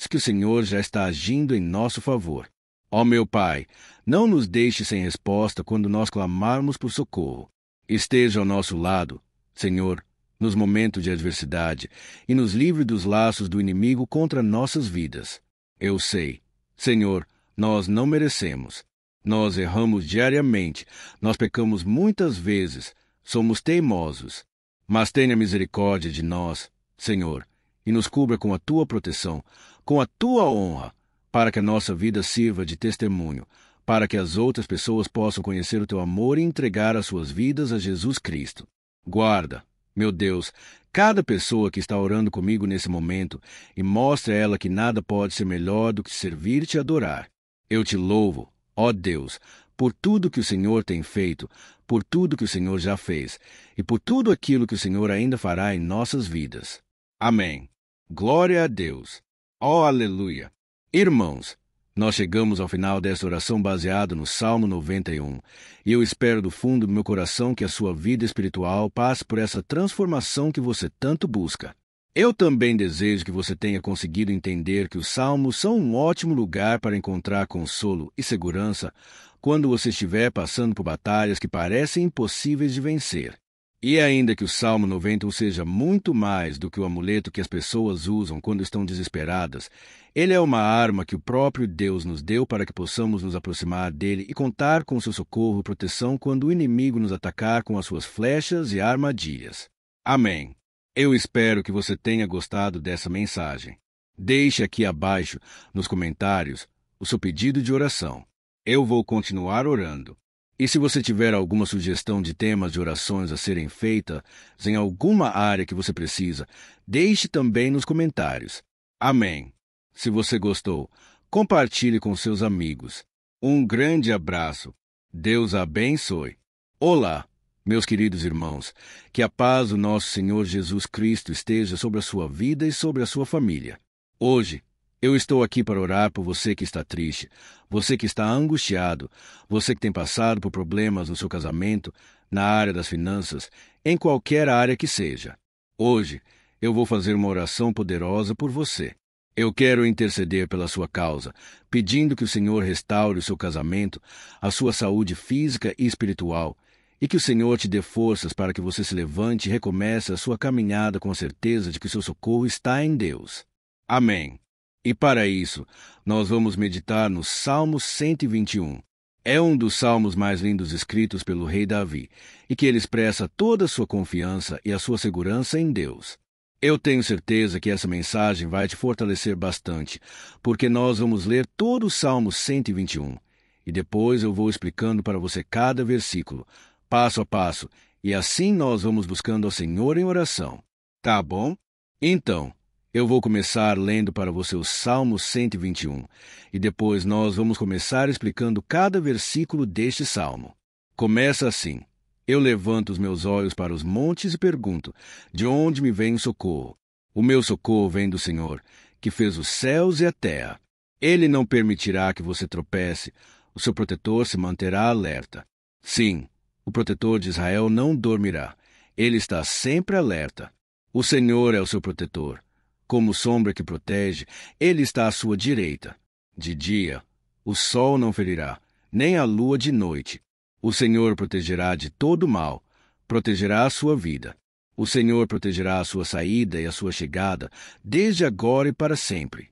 que o Senhor já está agindo em nosso favor. Ó meu Pai, não nos deixe sem resposta quando nós clamarmos por socorro. Esteja ao nosso lado, Senhor, nos momentos de adversidade, e nos livre dos laços do inimigo contra nossas vidas. Eu sei, Senhor, nós não merecemos. Nós erramos diariamente, nós pecamos muitas vezes, somos teimosos. Mas tenha misericórdia de nós, Senhor, e nos cubra com a Tua proteção, com a Tua honra, para que a nossa vida sirva de testemunho, para que as outras pessoas possam conhecer o Teu amor e entregar as suas vidas a Jesus Cristo. Guarda, meu Deus, cada pessoa que está orando comigo nesse momento e mostre a ela que nada pode ser melhor do que servir-te e adorar. Eu te louvo, ó Deus, por tudo que o Senhor tem feito, por tudo que o Senhor já fez, e por tudo aquilo que o Senhor ainda fará em nossas vidas. Amém. Glória a Deus. Ó, aleluia. Irmãos, nós chegamos ao final desta oração baseada no Salmo 91, e eu espero do fundo do meu coração que a sua vida espiritual passe por essa transformação que você tanto busca. Eu também desejo que você tenha conseguido entender que os salmos são um ótimo lugar para encontrar consolo e segurança quando você estiver passando por batalhas que parecem impossíveis de vencer. E ainda que o Salmo 91 seja muito mais do que o amuleto que as pessoas usam quando estão desesperadas, ele é uma arma que o próprio Deus nos deu para que possamos nos aproximar dele e contar com seu socorro e proteção quando o inimigo nos atacar com as suas flechas e armadilhas. Amém. Eu espero que você tenha gostado dessa mensagem. Deixe aqui abaixo, nos comentários, o seu pedido de oração. Eu vou continuar orando. E se você tiver alguma sugestão de temas de orações a serem feitas em alguma área que você precisa, deixe também nos comentários. Amém. Se você gostou, compartilhe com seus amigos. Um grande abraço. Deus abençoe. Olá, meus queridos irmãos. Que a paz do nosso Senhor Jesus Cristo esteja sobre a sua vida e sobre a sua família. Hoje, eu estou aqui para orar por você que está triste, você que está angustiado, você que tem passado por problemas no seu casamento, na área das finanças, em qualquer área que seja. Hoje, eu vou fazer uma oração poderosa por você. Eu quero interceder pela sua causa, pedindo que o Senhor restaure o seu casamento, a sua saúde física e espiritual, e que o Senhor te dê forças para que você se levante e recomece a sua caminhada com a certeza de que o seu socorro está em Deus. Amém. E para isso, nós vamos meditar no Salmo 121. É um dos salmos mais lindos escritos pelo rei Davi, e que ele expressa toda a sua confiança e a sua segurança em Deus. Eu tenho certeza que essa mensagem vai te fortalecer bastante, porque nós vamos ler todo o Salmo 121, e depois eu vou explicando para você cada versículo, passo a passo, e assim nós vamos buscando ao Senhor em oração. Tá bom? Então, eu vou começar lendo para você o Salmo 121, e depois nós vamos começar explicando cada versículo deste salmo. Começa assim: Eu levanto os meus olhos para os montes e pergunto, de onde me vem o socorro? O meu socorro vem do Senhor, que fez os céus e a terra. Ele não permitirá que você tropece, o seu protetor se manterá alerta. Sim, o protetor de Israel não dormirá, ele está sempre alerta. O Senhor é o seu protetor. Como sombra que protege, ele está à sua direita. De dia, o sol não ferirá, nem a lua de noite. O Senhor protegerá de todo mal, protegerá a sua vida. O Senhor protegerá a sua saída e a sua chegada, desde agora e para sempre.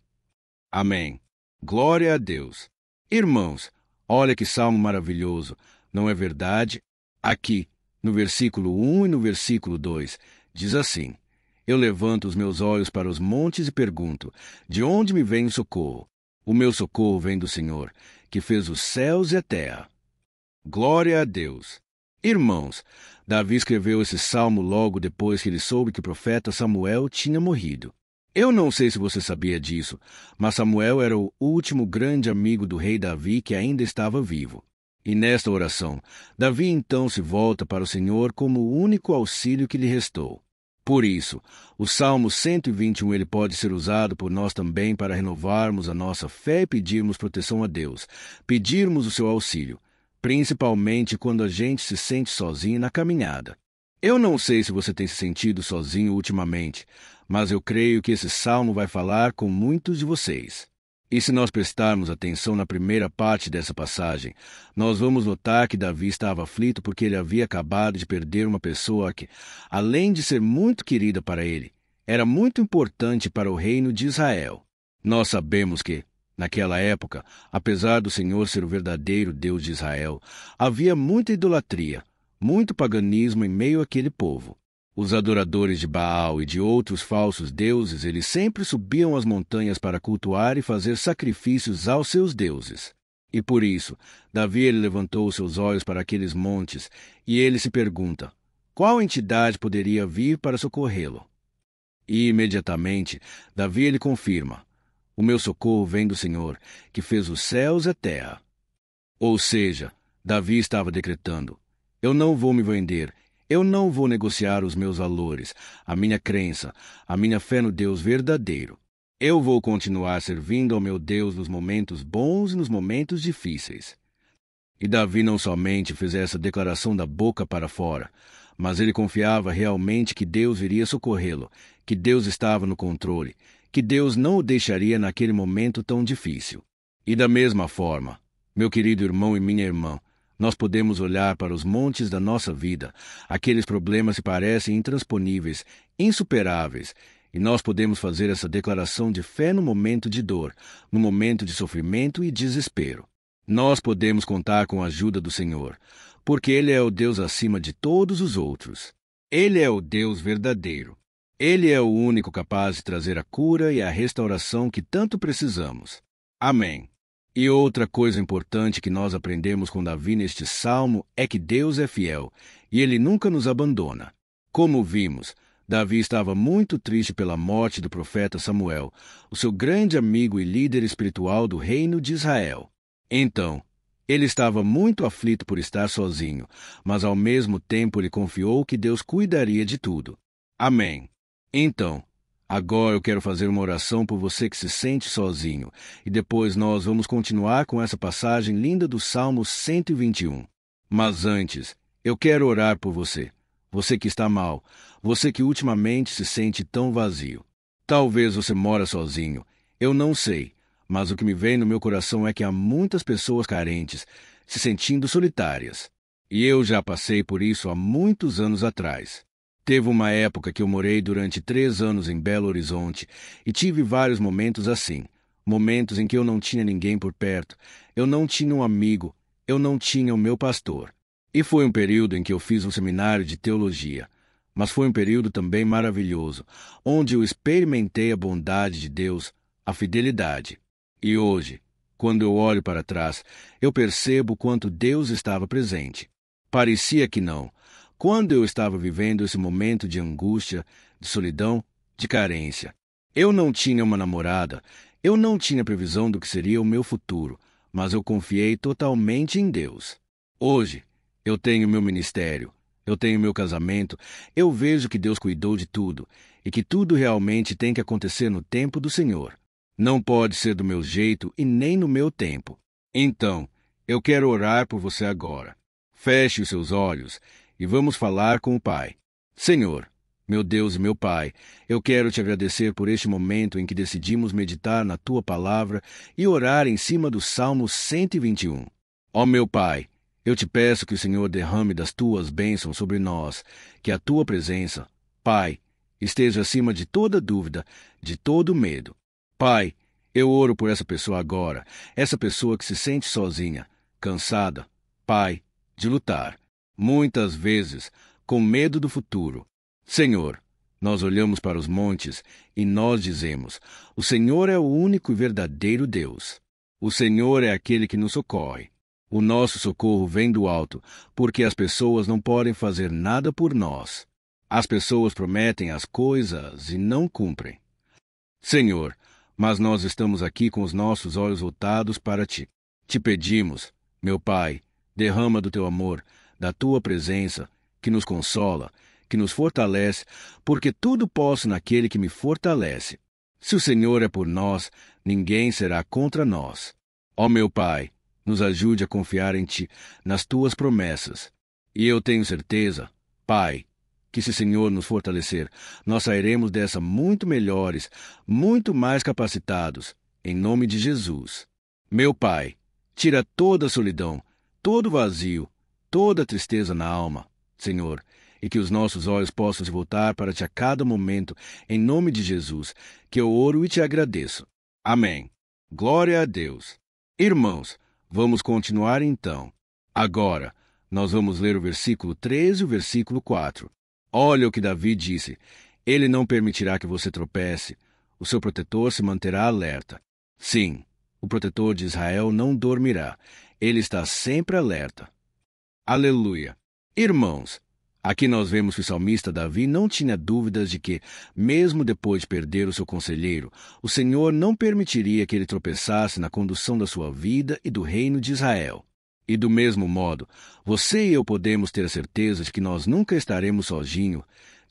Amém. Glória a Deus. Irmãos, olha que salmo maravilhoso, não é verdade? Aqui, no versículo 1 e no versículo 2, diz assim: Eu levanto os meus olhos para os montes e pergunto, de onde me vem o socorro? O meu socorro vem do Senhor, que fez os céus e a terra. Glória a Deus. Irmãos, Davi escreveu esse salmo logo depois que ele soube que o profeta Samuel tinha morrido. Eu não sei se você sabia disso, mas Samuel era o último grande amigo do rei Davi que ainda estava vivo. E nesta oração, Davi então se volta para o Senhor como o único auxílio que lhe restou. Por isso, o Salmo 121 ele pode ser usado por nós também para renovarmos a nossa fé e pedirmos proteção a Deus, pedirmos o seu auxílio, principalmente quando a gente se sente sozinho na caminhada. Eu não sei se você tem se sentido sozinho ultimamente, mas eu creio que esse salmo vai falar com muitos de vocês. E se nós prestarmos atenção na primeira parte dessa passagem, nós vamos notar que Davi estava aflito porque ele havia acabado de perder uma pessoa que, além de ser muito querida para ele, era muito importante para o reino de Israel. Nós sabemos que, naquela época, apesar do Senhor ser o verdadeiro Deus de Israel, havia muita idolatria, muito paganismo em meio àquele povo. Os adoradores de Baal e de outros falsos deuses, eles sempre subiam as montanhas para cultuar e fazer sacrifícios aos seus deuses. E por isso, Davi ele levantou seus olhos para aqueles montes e ele se pergunta, qual entidade poderia vir para socorrê-lo? E imediatamente, Davi ele confirma, o meu socorro vem do Senhor, que fez os céus e a terra. Ou seja, Davi estava decretando, eu não vou me vender, eu não vou negociar os meus valores, a minha crença, a minha fé no Deus verdadeiro. Eu vou continuar servindo ao meu Deus nos momentos bons e nos momentos difíceis. E Davi não somente fez essa declaração da boca para fora, mas ele confiava realmente que Deus iria socorrê-lo, que Deus estava no controle, que Deus não o deixaria naquele momento tão difícil. E da mesma forma, meu querido irmão e minha irmã, nós podemos olhar para os montes da nossa vida, aqueles problemas que parecem intransponíveis, insuperáveis, e nós podemos fazer essa declaração de fé no momento de dor, no momento de sofrimento e desespero. Nós podemos contar com a ajuda do Senhor, porque Ele é o Deus acima de todos os outros. Ele é o Deus verdadeiro. Ele é o único capaz de trazer a cura e a restauração que tanto precisamos. Amém. E outra coisa importante que nós aprendemos com Davi neste salmo é que Deus é fiel e Ele nunca nos abandona. Como vimos, Davi estava muito triste pela morte do profeta Samuel, o seu grande amigo e líder espiritual do reino de Israel. Então, ele estava muito aflito por estar sozinho, mas ao mesmo tempo ele confiou que Deus cuidaria de tudo. Amém. Então, agora eu quero fazer uma oração por você que se sente sozinho, e depois nós vamos continuar com essa passagem linda do Salmo 121. Mas antes, eu quero orar por você. Você que está mal, você que ultimamente se sente tão vazio. Talvez você mora sozinho, eu não sei, mas o que me vem no meu coração é que há muitas pessoas carentes, se sentindo solitárias. E eu já passei por isso há muitos anos atrás. Teve uma época que eu morei durante 3 anos em Belo Horizonte e tive vários momentos assim. Momentos em que eu não tinha ninguém por perto, eu não tinha um amigo, eu não tinha o meu pastor. E foi um período em que eu fiz um seminário de teologia. Mas foi um período também maravilhoso, onde eu experimentei a bondade de Deus, a fidelidade. E hoje, quando eu olho para trás, eu percebo quanto Deus estava presente. Parecia que não. Quando eu estava vivendo esse momento de angústia, de solidão, de carência. Eu não tinha uma namorada, eu não tinha previsão do que seria o meu futuro, mas eu confiei totalmente em Deus. Hoje, eu tenho meu ministério, eu tenho meu casamento, eu vejo que Deus cuidou de tudo, e que tudo realmente tem que acontecer no tempo do Senhor. Não pode ser do meu jeito e nem no meu tempo. Então, eu quero orar por você agora. Feche os seus olhos e vamos falar com o Pai. Senhor, meu Deus e meu Pai, eu quero te agradecer por este momento em que decidimos meditar na Tua Palavra e orar em cima do Salmo 121. Ó meu Pai, eu te peço que o Senhor derrame das Tuas bênçãos sobre nós, que a Tua presença, Pai, esteja acima de toda dúvida, de todo medo. Pai, eu oro por essa pessoa agora, essa pessoa que se sente sozinha, cansada, Pai, de lutar. Muitas vezes, com medo do futuro. Senhor, nós olhamos para os montes e nós dizemos, o Senhor é o único e verdadeiro Deus. O Senhor é aquele que nos socorre. O nosso socorro vem do alto, porque as pessoas não podem fazer nada por nós. As pessoas prometem as coisas e não cumprem. Senhor, mas nós estamos aqui com os nossos olhos voltados para Ti. Te pedimos, meu Pai, derrama do Teu amor, da Tua presença, que nos consola, que nos fortalece, porque tudo posso naquele que me fortalece. Se o Senhor é por nós, ninguém será contra nós. Ó meu Pai, nos ajude a confiar em Ti, nas Tuas promessas. E eu tenho certeza, Pai, que se o Senhor nos fortalecer, nós sairemos dessa muito melhores, muito mais capacitados, em nome de Jesus. Meu Pai, tira toda a solidão, todo o vazio, toda a tristeza na alma, Senhor, e que os nossos olhos possam se voltar para Ti a cada momento, em nome de Jesus, que eu oro e Te agradeço. Amém. Glória a Deus. Irmãos, vamos continuar então. Agora, nós vamos ler o versículo 13 e o versículo 4. Olha o que Davi disse. Ele não permitirá que você tropece. O seu protetor se manterá alerta. Sim, o protetor de Israel não dormirá. Ele está sempre alerta. Aleluia. Irmãos, aqui nós vemos que o salmista Davi não tinha dúvidas de que, mesmo depois de perder o seu conselheiro, o Senhor não permitiria que ele tropeçasse na condução da sua vida e do reino de Israel. E do mesmo modo, você e eu podemos ter a certeza de que nós nunca estaremos sozinhos,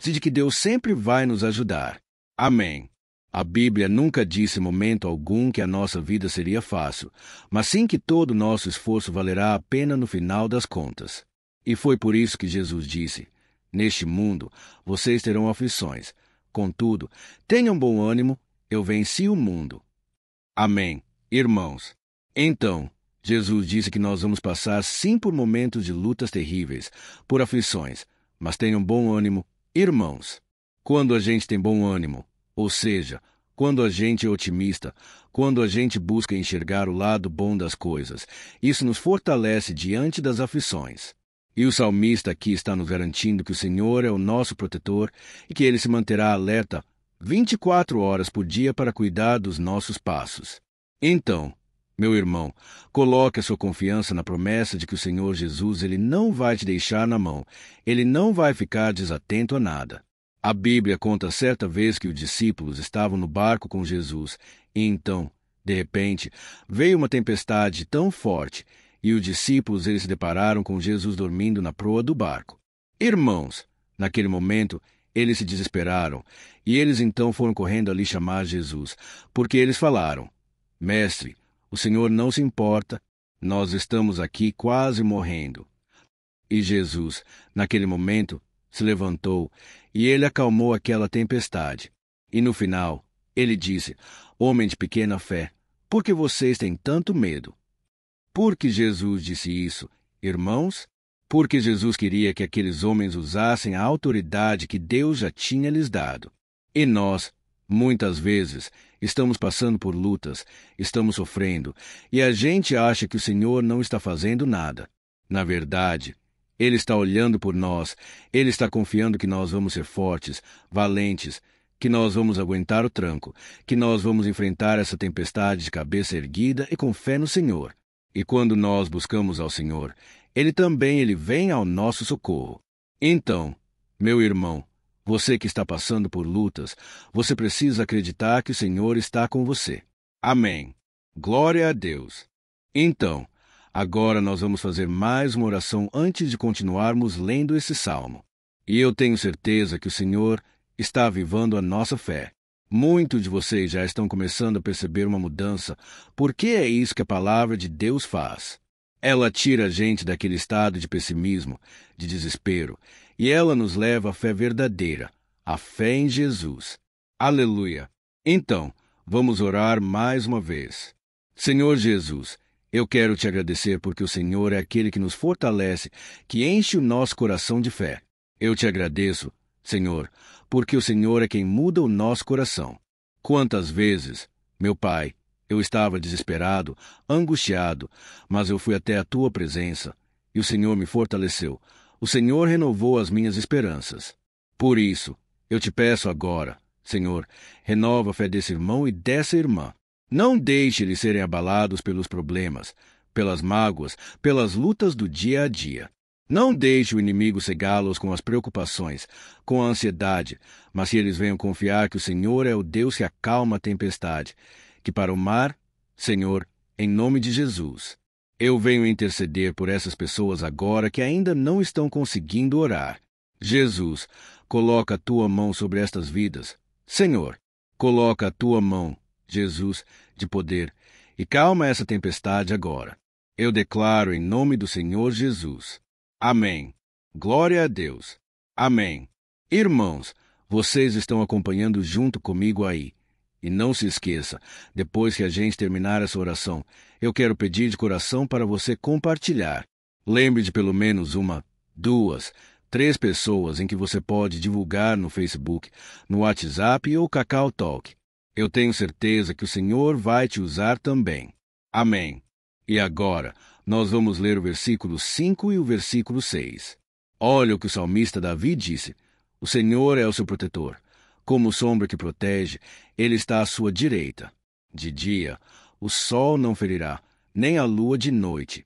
e de que Deus sempre vai nos ajudar. Amém. A Bíblia nunca disse em momento algum que a nossa vida seria fácil, mas sim que todo o nosso esforço valerá a pena no final das contas. E foi por isso que Jesus disse: neste mundo vocês terão aflições. Contudo, tenham bom ânimo, eu venci o mundo. Amém, irmãos. Então, Jesus disse que nós vamos passar sim por momentos de lutas terríveis, por aflições, mas tenham bom ânimo, irmãos. Quando a gente tem bom ânimo, ou seja, quando a gente é otimista, quando a gente busca enxergar o lado bom das coisas, isso nos fortalece diante das aflições. E o salmista aqui está nos garantindo que o Senhor é o nosso protetor e que Ele se manterá alerta 24 horas por dia para cuidar dos nossos passos. Então, meu irmão, coloque a sua confiança na promessa de que o Senhor Jesus Ele não vai te deixar na mão. Ele não vai ficar desatento a nada. A Bíblia conta certa vez que os discípulos estavam no barco com Jesus e então, de repente, veio uma tempestade tão forte e os discípulos eles se depararam com Jesus dormindo na proa do barco. Irmãos, naquele momento, eles se desesperaram, e eles então foram correndo ali chamar Jesus, porque eles falaram: Mestre, o Senhor não se importa, nós estamos aqui quase morrendo. E Jesus, naquele momento, se levantou, e ele acalmou aquela tempestade. E no final, ele disse: Homem de pequena fé, por que vocês têm tanto medo? Por que Jesus disse isso, irmãos? Porque Jesus queria que aqueles homens usassem a autoridade que Deus já tinha lhes dado. E nós, muitas vezes, estamos passando por lutas, estamos sofrendo, e a gente acha que o Senhor não está fazendo nada. Na verdade, Ele está olhando por nós, Ele está confiando que nós vamos ser fortes, valentes, que nós vamos aguentar o tranco, que nós vamos enfrentar essa tempestade de cabeça erguida e com fé no Senhor. E quando nós buscamos ao Senhor, Ele também vem ao nosso socorro. Então, meu irmão, você que está passando por lutas, você precisa acreditar que o Senhor está com você. Amém. Glória a Deus. Então, agora nós vamos fazer mais uma oração antes de continuarmos lendo esse salmo. E eu tenho certeza que o Senhor está avivando a nossa fé. Muitos de vocês já estão começando a perceber uma mudança, porque é isso que a palavra de Deus faz. Ela tira a gente daquele estado de pessimismo, de desespero, e ela nos leva à fé verdadeira, a fé em Jesus. Aleluia! Então, vamos orar mais uma vez. Senhor Jesus, eu quero te agradecer porque o Senhor é aquele que nos fortalece, que enche o nosso coração de fé. Eu te agradeço, Senhor, porque o Senhor é quem muda o nosso coração. Quantas vezes, meu Pai, eu estava desesperado, angustiado, mas eu fui até a Tua presença, e o Senhor me fortaleceu. O Senhor renovou as minhas esperanças. Por isso, eu te peço agora, Senhor, renova a fé desse irmão e dessa irmã. Não deixe eles serem abalados pelos problemas, pelas mágoas, pelas lutas do dia a dia. Não deixe o inimigo cegá-los com as preocupações, com a ansiedade, mas que eles venham confiar que o Senhor é o Deus que acalma a tempestade, que para o mar, Senhor, em nome de Jesus, eu venho interceder por essas pessoas agora que ainda não estão conseguindo orar. Jesus, coloca a tua mão sobre estas vidas. Senhor, coloca a tua mão, Jesus, de poder, e calma essa tempestade agora. Eu declaro em nome do Senhor Jesus. Amém. Glória a Deus. Amém. Irmãos, vocês estão acompanhando junto comigo aí. E não se esqueça, depois que a gente terminar essa oração, eu quero pedir de coração para você compartilhar. Lembre de pelo menos 1, 2, 3 pessoas em que você pode divulgar no Facebook, no WhatsApp ou Kakao Talk. Eu tenho certeza que o Senhor vai te usar também. Amém. E agora, nós vamos ler o versículo 5 e o versículo 6. Olha o que o salmista Davi disse. O Senhor é o seu protetor. Como sombra que protege, ele está à sua direita. De dia, o sol não ferirá, nem a lua de noite.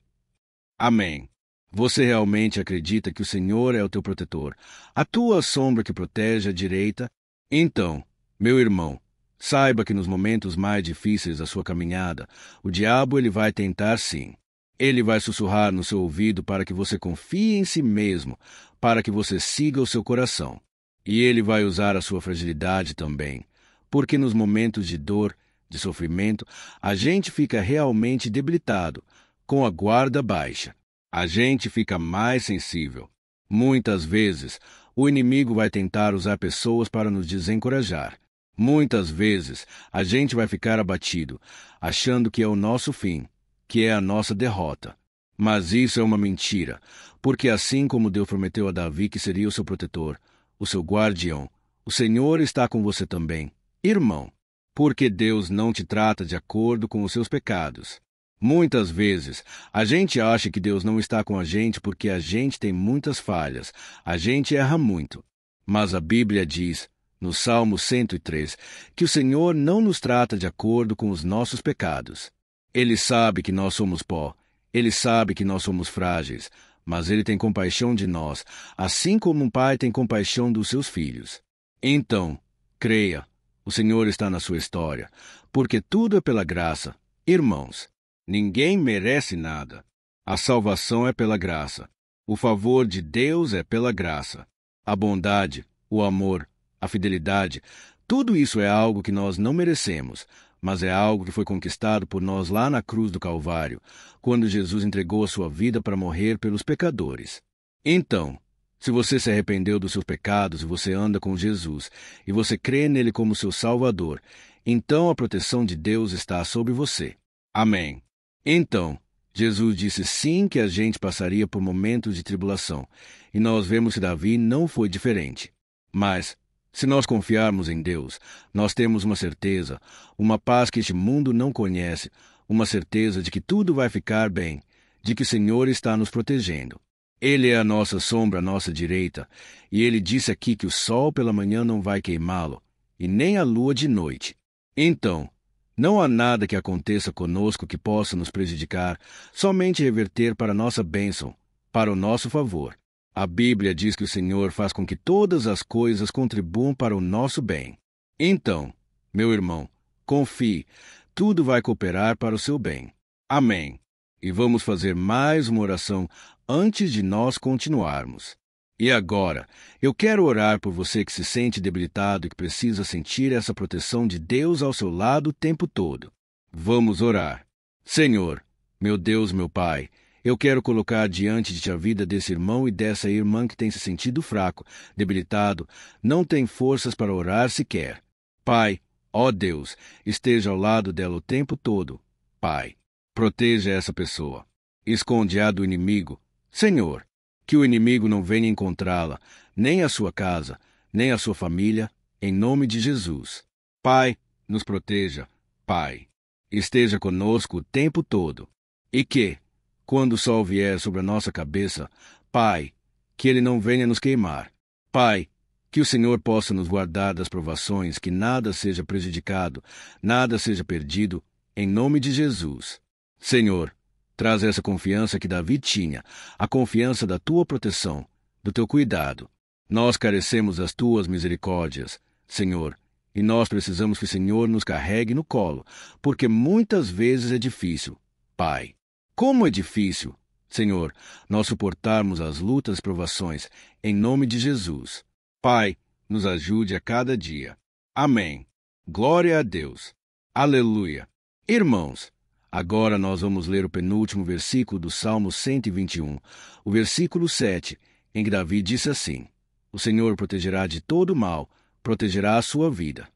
Amém. Você realmente acredita que o Senhor é o teu protetor, a tua sombra que protege à direita? Então, meu irmão, saiba que nos momentos mais difíceis da sua caminhada, o diabo ele vai tentar sim. Ele vai sussurrar no seu ouvido para que você confie em si mesmo, para que você siga o seu coração. E ele vai usar a sua fragilidade também, porque nos momentos de dor, de sofrimento, a gente fica realmente debilitado, com a guarda baixa. A gente fica mais sensível. Muitas vezes, o inimigo vai tentar usar pessoas para nos desencorajar. Muitas vezes, a gente vai ficar abatido, achando que é o nosso fim, que é a nossa derrota. Mas isso é uma mentira, porque assim como Deus prometeu a Davi que seria o seu protetor, o seu guardião, o Senhor está com você também, irmão, porque Deus não te trata de acordo com os seus pecados. Muitas vezes, a gente acha que Deus não está com a gente porque a gente tem muitas falhas, a gente erra muito. Mas a Bíblia diz, no Salmo 103, que o Senhor não nos trata de acordo com os nossos pecados. Ele sabe que nós somos pó, ele sabe que nós somos frágeis, mas ele tem compaixão de nós, assim como um pai tem compaixão dos seus filhos. Então, creia, o Senhor está na sua história, porque tudo é pela graça. Irmãos, ninguém merece nada. A salvação é pela graça. O favor de Deus é pela graça. A bondade, o amor, a fidelidade, tudo isso é algo que nós não merecemos, mas é algo que foi conquistado por nós lá na cruz do Calvário, quando Jesus entregou a sua vida para morrer pelos pecadores. Então, se você se arrependeu dos seus pecados e você anda com Jesus, e você crê nele como seu Salvador, então a proteção de Deus está sobre você. Amém. Então, Jesus disse sim que a gente passaria por momentos de tribulação, e nós vemos que Davi não foi diferente. Mas, se nós confiarmos em Deus, nós temos uma certeza, uma paz que este mundo não conhece, uma certeza de que tudo vai ficar bem, de que o Senhor está nos protegendo. Ele é a nossa sombra à nossa direita, e ele disse aqui que o sol pela manhã não vai queimá-lo, e nem a lua de noite. Então, não há nada que aconteça conosco que possa nos prejudicar, somente reverter para a nossa bênção, para o nosso favor. A Bíblia diz que o Senhor faz com que todas as coisas contribuam para o nosso bem. Então, meu irmão, confie, tudo vai cooperar para o seu bem. Amém. E vamos fazer mais uma oração antes de nós continuarmos. E agora, eu quero orar por você que se sente debilitado e que precisa sentir essa proteção de Deus ao seu lado o tempo todo. Vamos orar. Senhor, meu Deus, meu Pai, eu quero colocar diante de ti a vida desse irmão e dessa irmã que tem se sentido fraco, debilitado, não tem forças para orar sequer. Pai, ó Deus, esteja ao lado dela o tempo todo. Pai, proteja essa pessoa. Esconde-a do inimigo. Senhor, que o inimigo não venha encontrá-la, nem a sua casa, nem a sua família, em nome de Jesus. Pai, nos proteja. Pai, esteja conosco o tempo todo. E que, quando o sol vier sobre a nossa cabeça, Pai, que ele não venha nos queimar. Pai, que o Senhor possa nos guardar das provações, que nada seja prejudicado, nada seja perdido, em nome de Jesus. Senhor, Traz essa confiança que Davi tinha, a confiança da tua proteção, do teu cuidado. Nós carecemos das tuas misericórdias, Senhor, e nós precisamos que o Senhor nos carregue no colo, porque muitas vezes é difícil, Pai. Como é difícil, Senhor, nós suportarmos as lutas e provações, em nome de Jesus. Pai, nos ajude a cada dia. Amém. Glória a Deus. Aleluia. Irmãos, agora nós vamos ler o penúltimo versículo do Salmo 121, o versículo 7, em que Davi disse assim: O Senhor protegerá de todo mal, protegerá a sua vida.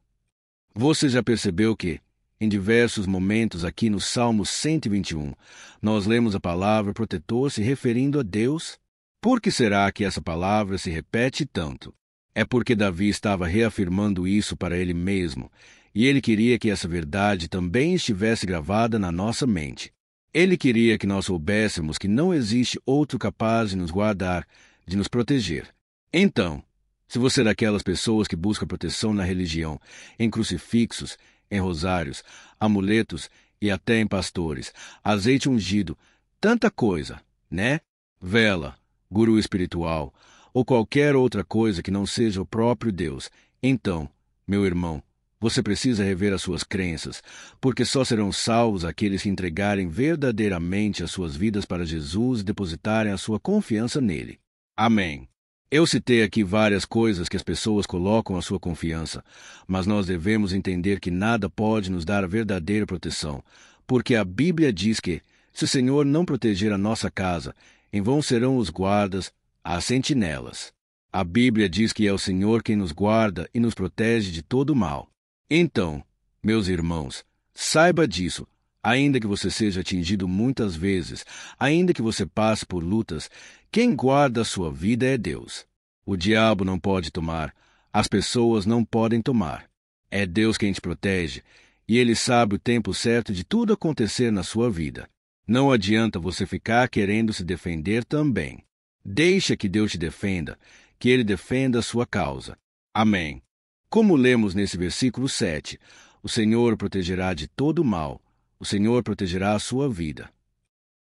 Você já percebeu que, em diversos momentos aqui no Salmo 121, nós lemos a palavra protetor se referindo a Deus? Por que será que essa palavra se repete tanto? É porque Davi estava reafirmando isso para ele mesmo, e ele queria que essa verdade também estivesse gravada na nossa mente. Ele queria que nós soubéssemos que não existe outro capaz de nos guardar, de nos proteger. Então, se você é daquelas pessoas que buscam proteção na religião, em crucifixos, em rosários, amuletos e até em pastores, azeite ungido, tanta coisa, né? Vela, guru espiritual, ou qualquer outra coisa que não seja o próprio Deus, então, meu irmão, você precisa rever as suas crenças, porque só serão salvos aqueles que entregarem verdadeiramente as suas vidas para Jesus e depositarem a sua confiança nele. Amém. Eu citei aqui várias coisas que as pessoas colocam a sua confiança, mas nós devemos entender que nada pode nos dar a verdadeira proteção, porque a Bíblia diz que, se o Senhor não proteger a nossa casa, em vão serão os guardas, as sentinelas. A Bíblia diz que é o Senhor quem nos guarda e nos protege de todo mal. Então, meus irmãos, saiba disso. Ainda que você seja atingido muitas vezes, ainda que você passe por lutas, quem guarda a sua vida é Deus. O diabo não pode tomar, as pessoas não podem tomar. É Deus quem te protege, e Ele sabe o tempo certo de tudo acontecer na sua vida. Não adianta você ficar querendo se defender também. Deixa que Deus te defenda, que Ele defenda a sua causa. Amém. Como lemos nesse versículo 7, o Senhor o protegerá de todo mal. O Senhor protegerá a sua vida.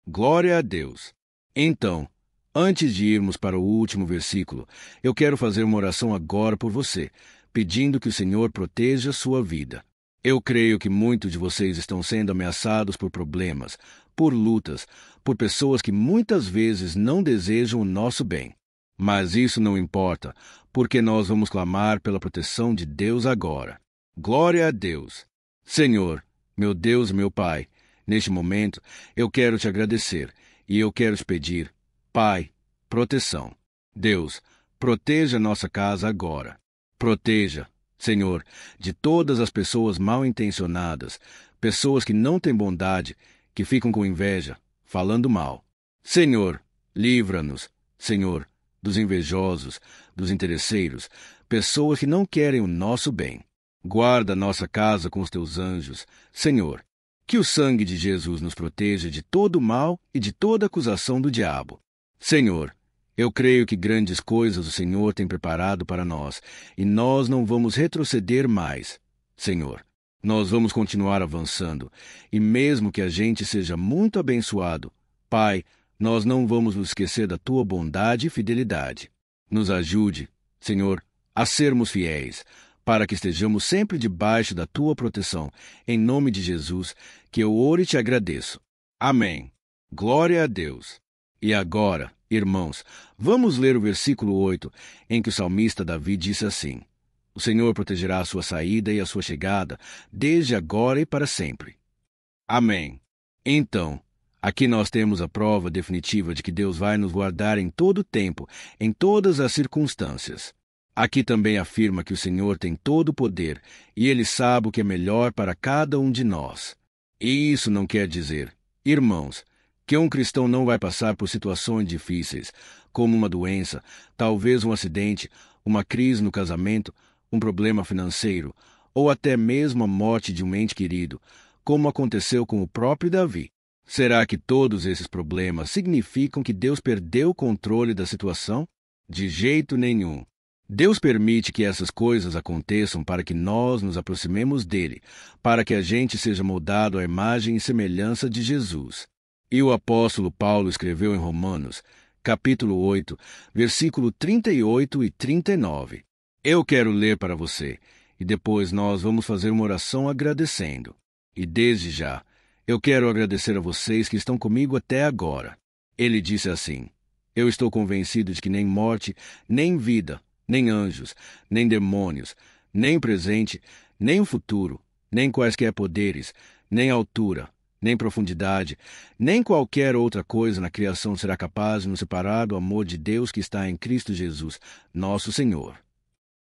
Glória a Deus. Então, antes de irmos para o último versículo, eu quero fazer uma oração agora por você, pedindo que o Senhor proteja a sua vida. Eu creio que muitos de vocês estão sendo ameaçados por problemas, por lutas, por pessoas que muitas vezes não desejam o nosso bem. Mas isso não importa, porque nós vamos clamar pela proteção de Deus agora. Glória a Deus. Senhor, meu Deus e meu Pai, neste momento eu quero te agradecer e eu quero te pedir, Pai, proteção. Deus, proteja nossa casa agora. Proteja, Senhor, de todas as pessoas mal intencionadas, pessoas que não têm bondade, que ficam com inveja, falando mal. Senhor, livra-nos, Senhor, dos invejosos, dos interesseiros, pessoas que não querem o nosso bem. Guarda nossa casa com os teus anjos. Senhor, que o sangue de Jesus nos proteja de todo mal e de toda acusação do diabo. Senhor, eu creio que grandes coisas o Senhor tem preparado para nós, e nós não vamos retroceder mais. Senhor, nós vamos continuar avançando, e mesmo que a gente seja muito abençoado, Pai, nós não vamos nos esquecer da tua bondade e fidelidade. Nos ajude, Senhor, a sermos fiéis, para que estejamos sempre debaixo da tua proteção, em nome de Jesus, que eu oro e te agradeço. Amém. Glória a Deus. E agora, irmãos, vamos ler o versículo 8, em que o salmista Davi disse assim: O Senhor protegerá a sua saída e a sua chegada, desde agora e para sempre. Amém. Então, aqui nós temos a prova definitiva de que Deus vai nos guardar em todo o tempo, em todas as circunstâncias. Aqui também afirma que o Senhor tem todo o poder e Ele sabe o que é melhor para cada um de nós. E isso não quer dizer, irmãos, que um cristão não vai passar por situações difíceis, como uma doença, talvez um acidente, uma crise no casamento, um problema financeiro, ou até mesmo a morte de um ente querido, como aconteceu com o próprio Davi. Será que todos esses problemas significam que Deus perdeu o controle da situação? De jeito nenhum. Deus permite que essas coisas aconteçam para que nós nos aproximemos dele, para que a gente seja moldado à imagem e semelhança de Jesus. E o apóstolo Paulo escreveu em Romanos, capítulo 8, versículo 38 e 39. Eu quero ler para você, e depois nós vamos fazer uma oração agradecendo. E desde já, eu quero agradecer a vocês que estão comigo até agora. Ele disse assim: Eu estou convencido de que nem morte, nem vida, nem anjos, nem demônios, nem o presente, nem o futuro, nem quaisquer poderes, nem altura, nem profundidade, nem qualquer outra coisa na criação será capaz de nos separar do amor de Deus que está em Cristo Jesus, nosso Senhor.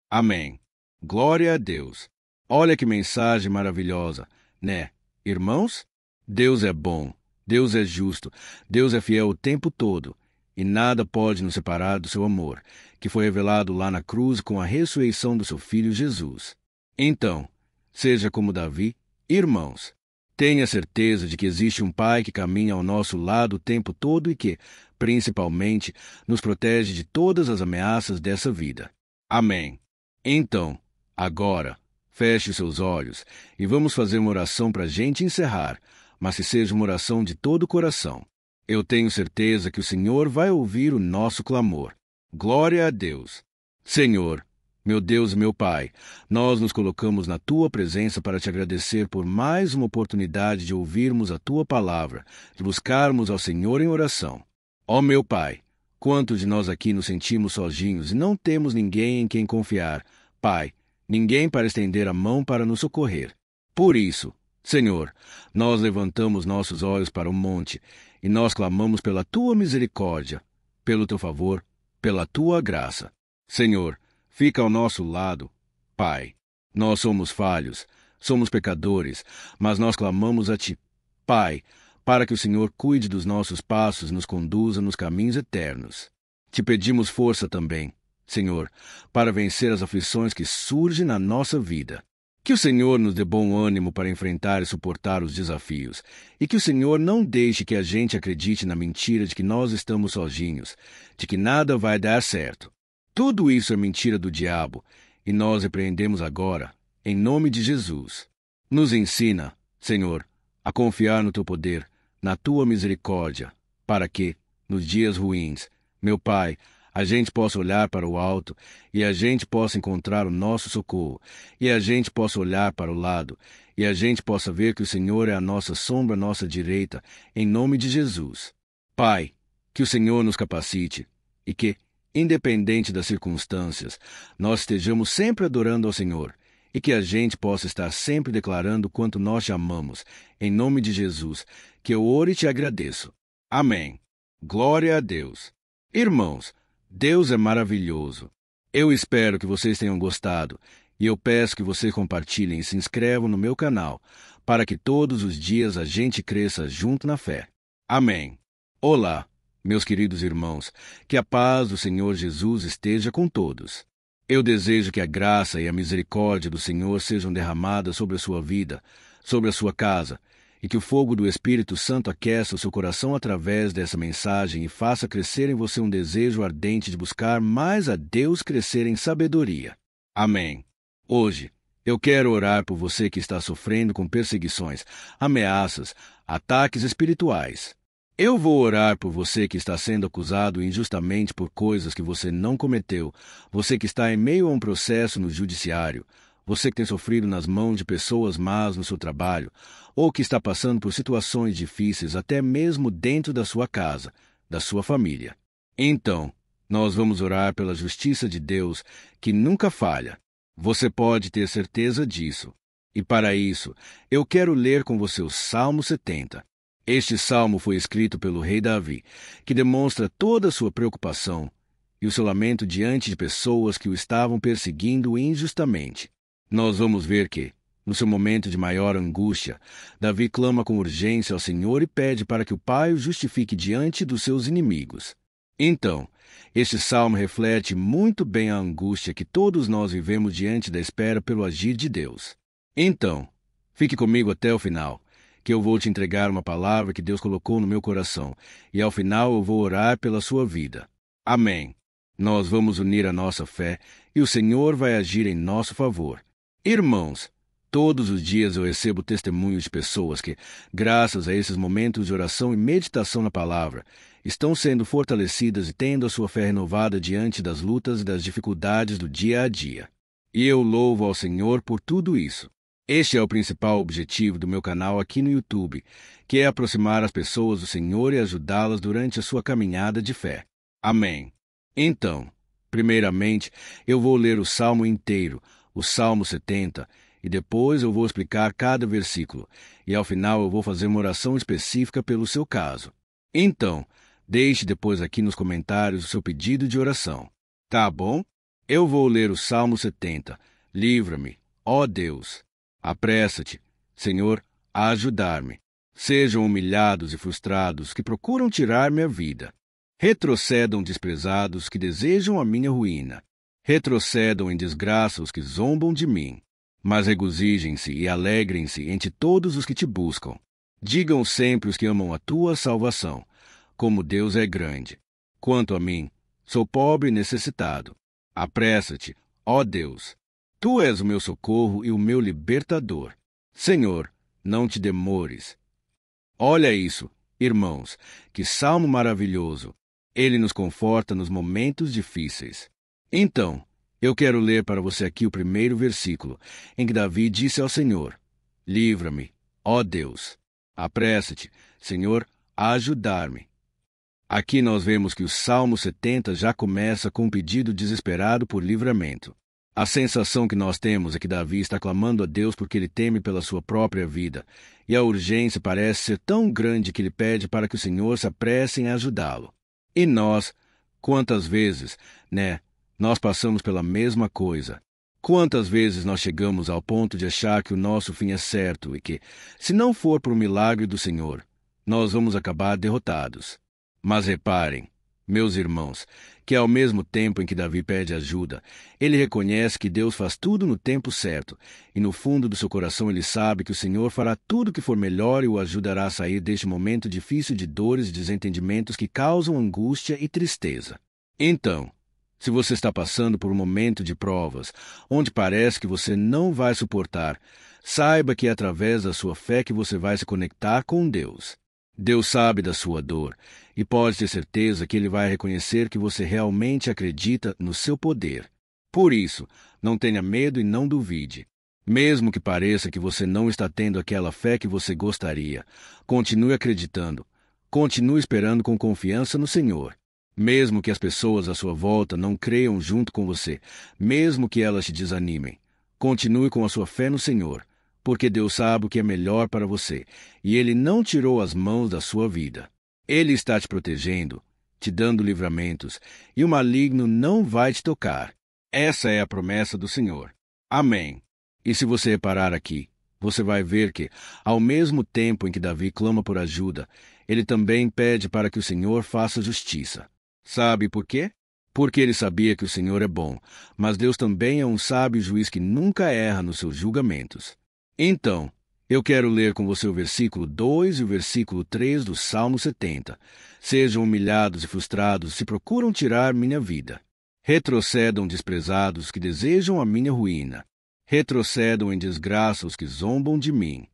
Amém. Glória a Deus. Olha que mensagem maravilhosa, né, irmãos? Deus é bom, Deus é justo, Deus é fiel o tempo todo, e nada pode nos separar do seu amor, que foi revelado lá na cruz com a ressurreição do seu Filho Jesus. Então, seja como Davi, irmãos, tenha certeza de que existe um Pai que caminha ao nosso lado o tempo todo e que, principalmente, nos protege de todas as ameaças dessa vida. Amém. Então, agora, feche os seus olhos e vamos fazer uma oração para a gente encerrar, mas que seja uma oração de todo o coração. Eu tenho certeza que o Senhor vai ouvir o nosso clamor. Glória a Deus. Senhor, meu Deus e meu Pai, nós nos colocamos na Tua presença para Te agradecer por mais uma oportunidade de ouvirmos a Tua palavra, de buscarmos ao Senhor em oração. Ó meu Pai, quantos de nós aqui nos sentimos sozinhos e não temos ninguém em quem confiar? Pai, ninguém para estender a mão para nos socorrer. Por isso, Senhor, nós levantamos nossos olhos para o monte e nós clamamos pela Tua misericórdia, pelo Teu favor, pela Tua graça. Senhor, fica ao nosso lado, Pai. Nós somos falhos, somos pecadores, mas nós clamamos a Ti, Pai, para que o Senhor cuide dos nossos passos e nos conduza nos caminhos eternos. Te pedimos força também, Senhor, para vencer as aflições que surgem na nossa vida. Que o Senhor nos dê bom ânimo para enfrentar e suportar os desafios, e que o Senhor não deixe que a gente acredite na mentira de que nós estamos sozinhos, de que nada vai dar certo. Tudo isso é mentira do diabo, e nós repreendemos agora, em nome de Jesus. Nos ensina, Senhor, a confiar no Teu poder, na Tua misericórdia, para que, nos dias ruins, meu Pai, a gente possa olhar para o alto e a gente possa encontrar o nosso socorro, e a gente possa olhar para o lado e a gente possa ver que o Senhor é a nossa sombra à nossa direita, em nome de Jesus. Pai, que o Senhor nos capacite e que, independente das circunstâncias, nós estejamos sempre adorando ao Senhor e que a gente possa estar sempre declarando quanto nós te amamos, em nome de Jesus, que eu oro e te agradeço. Amém. Glória a Deus. Irmãos, Deus é maravilhoso. Eu espero que vocês tenham gostado e eu peço que vocês compartilhem e se inscrevam no meu canal para que todos os dias a gente cresça junto na fé. Amém. Olá, meus queridos irmãos, que a paz do Senhor Jesus esteja com todos. Eu desejo que a graça e a misericórdia do Senhor sejam derramadas sobre a sua vida, sobre a sua casa, e que o fogo do Espírito Santo aqueça o seu coração através dessa mensagem e faça crescer em você um desejo ardente de buscar mais a Deus, crescer em sabedoria. Amém. Hoje, eu quero orar por você que está sofrendo com perseguições, ameaças, ataques espirituais. Eu vou orar por você que está sendo acusado injustamente por coisas que você não cometeu, você que está em meio a um processo no judiciário, você que tem sofrido nas mãos de pessoas más no seu trabalho, ou que está passando por situações difíceis até mesmo dentro da sua casa, da sua família. Então, nós vamos orar pela justiça de Deus, que nunca falha. Você pode ter certeza disso. E para isso, eu quero ler com você o Salmo 70. Este salmo foi escrito pelo rei Davi, que demonstra toda a sua preocupação e o seu lamento diante de pessoas que o estavam perseguindo injustamente. Nós vamos ver que, no seu momento de maior angústia, Davi clama com urgência ao Senhor e pede para que o Pai o justifique diante dos seus inimigos. Então, este salmo reflete muito bem a angústia que todos nós vivemos diante da espera pelo agir de Deus. Então, fique comigo até o final, que eu vou te entregar uma palavra que Deus colocou no meu coração, e ao final eu vou orar pela sua vida. Amém. Nós vamos unir a nossa fé, e o Senhor vai agir em nosso favor. Irmãos, Todos os dias eu recebo testemunhos de pessoas que, graças a esses momentos de oração e meditação na palavra, estão sendo fortalecidas e tendo a sua fé renovada diante das lutas e das dificuldades do dia a dia. E eu louvo ao Senhor por tudo isso. Este é o principal objetivo do meu canal aqui no YouTube, que é aproximar as pessoas do Senhor e ajudá-las durante a sua caminhada de fé. Amém. Então, primeiramente, eu vou ler o Salmo inteiro, o Salmo 70, e depois eu vou explicar cada versículo, e ao final eu vou fazer uma oração específica pelo seu caso. Então, deixe depois aqui nos comentários o seu pedido de oração. Tá bom? Eu vou ler o Salmo 70. Livra-me, ó Deus. Apressa-te, Senhor, a ajudar-me. Sejam humilhados e frustrados que procuram tirar minha vida. Retrocedam desprezados que desejam a minha ruína. Retrocedam em desgraça os que zombam de mim. Mas regozijem-se e alegrem-se entre todos os que te buscam. Digam sempre os que amam a tua salvação, como Deus é grande. Quanto a mim, sou pobre e necessitado. Apressa-te, ó Deus. Tu és o meu socorro e o meu libertador. Senhor, não te demores. Olha isso, irmãos, que salmo maravilhoso. Ele nos conforta nos momentos difíceis. Então, eu quero ler para você aqui o primeiro versículo, em que Davi disse ao Senhor: Livra-me, ó Deus. Apressa-te, Senhor, a ajudar-me. Aqui nós vemos que o Salmo 70 já começa com um pedido desesperado por livramento. A sensação que nós temos é que Davi está clamando a Deus porque ele teme pela sua própria vida, e a urgência parece ser tão grande que ele pede para que o Senhor se apresse em ajudá-lo. E nós, quantas vezes, nós passamos pela mesma coisa. Quantas vezes nós chegamos ao ponto de achar que o nosso fim é certo e que, se não for por um milagre do Senhor, nós vamos acabar derrotados. Mas reparem, meus irmãos, que ao mesmo tempo em que Davi pede ajuda, ele reconhece que Deus faz tudo no tempo certo, e no fundo do seu coração ele sabe que o Senhor fará tudo o que for melhor e o ajudará a sair deste momento difícil de dores e desentendimentos que causam angústia e tristeza. Então, se você está passando por um momento de provas, onde parece que você não vai suportar, saiba que é através da sua fé que você vai se conectar com Deus. Deus sabe da sua dor e pode ter certeza que Ele vai reconhecer que você realmente acredita no seu poder. Por isso, não tenha medo e não duvide. Mesmo que pareça que você não está tendo aquela fé que você gostaria, continue acreditando. Continue esperando com confiança no Senhor. Mesmo que as pessoas à sua volta não creiam junto com você, mesmo que elas te desanimem, continue com a sua fé no Senhor, porque Deus sabe o que é melhor para você, e Ele não tirou as mãos da sua vida. Ele está te protegendo, te dando livramentos, e o maligno não vai te tocar. Essa é a promessa do Senhor. Amém. E se você reparar aqui, você vai ver que, ao mesmo tempo em que Davi clama por ajuda, ele também pede para que o Senhor faça justiça. Sabe por quê? Porque ele sabia que o Senhor é bom, mas Deus também é um sábio juiz que nunca erra nos seus julgamentos. Então, eu quero ler com você o versículo 2 e o versículo 3 do Salmo 70. Sejam humilhados e frustrados se procuram tirar minha vida. Retrocedam desprezados que desejam a minha ruína. Retrocedam em desgraça os que zombam de mim.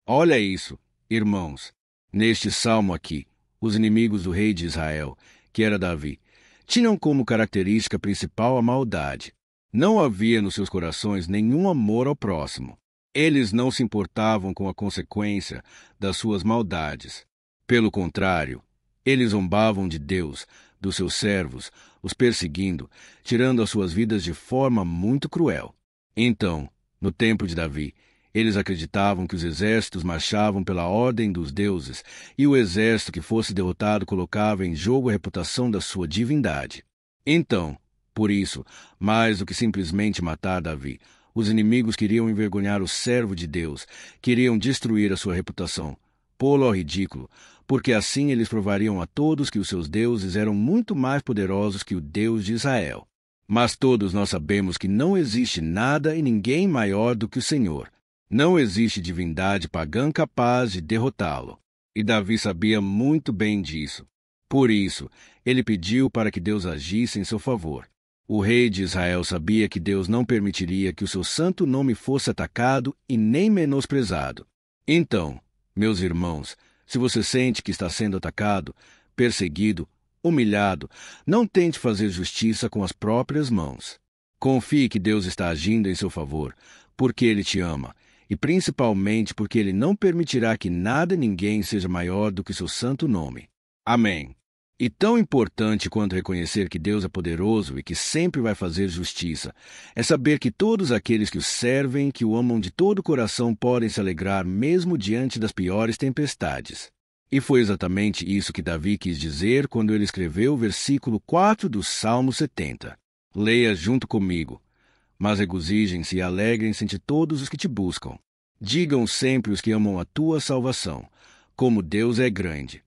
Olha isso, irmãos. Neste salmo aqui, os inimigos do rei de Israel, que era Davi, tinham como característica principal a maldade. Não havia nos seus corações nenhum amor ao próximo. Eles não se importavam com a consequência das suas maldades. Pelo contrário, eles zombavam de Deus, dos seus servos, os perseguindo, tirando as suas vidas de forma muito cruel. Então, no tempo de Davi, eles acreditavam que os exércitos marchavam pela ordem dos deuses, e o exército que fosse derrotado colocava em jogo a reputação da sua divindade. Então, por isso, mais do que simplesmente matar Davi, os inimigos queriam envergonhar o servo de Deus, queriam destruir a sua reputação, pô-lo ao ridículo, porque assim eles provariam a todos que os seus deuses eram muito mais poderosos que o Deus de Israel. Mas todos nós sabemos que não existe nada e ninguém maior do que o Senhor. Não existe divindade pagã capaz de derrotá-lo. E Davi sabia muito bem disso. Por isso, ele pediu para que Deus agisse em seu favor. O rei de Israel sabia que Deus não permitiria que o seu santo nome fosse atacado e nem menosprezado. Então, meus irmãos, se você sente que está sendo atacado, perseguido, humilhado, não tente fazer justiça com as próprias mãos. Confie que Deus está agindo em seu favor, porque Ele te ama, e principalmente porque Ele não permitirá que nada e ninguém seja maior do que seu santo nome. Amém. E tão importante quanto reconhecer que Deus é poderoso e que sempre vai fazer justiça, é saber que todos aqueles que o servem e que o amam de todo o coração podem se alegrar mesmo diante das piores tempestades. E foi exatamente isso que Davi quis dizer quando ele escreveu o versículo 4 do Salmo 70. Leia junto comigo. Mas regozijem-se e alegrem-se entre todos os que te buscam. Digam sempre os que amam a tua salvação, como Deus é grande.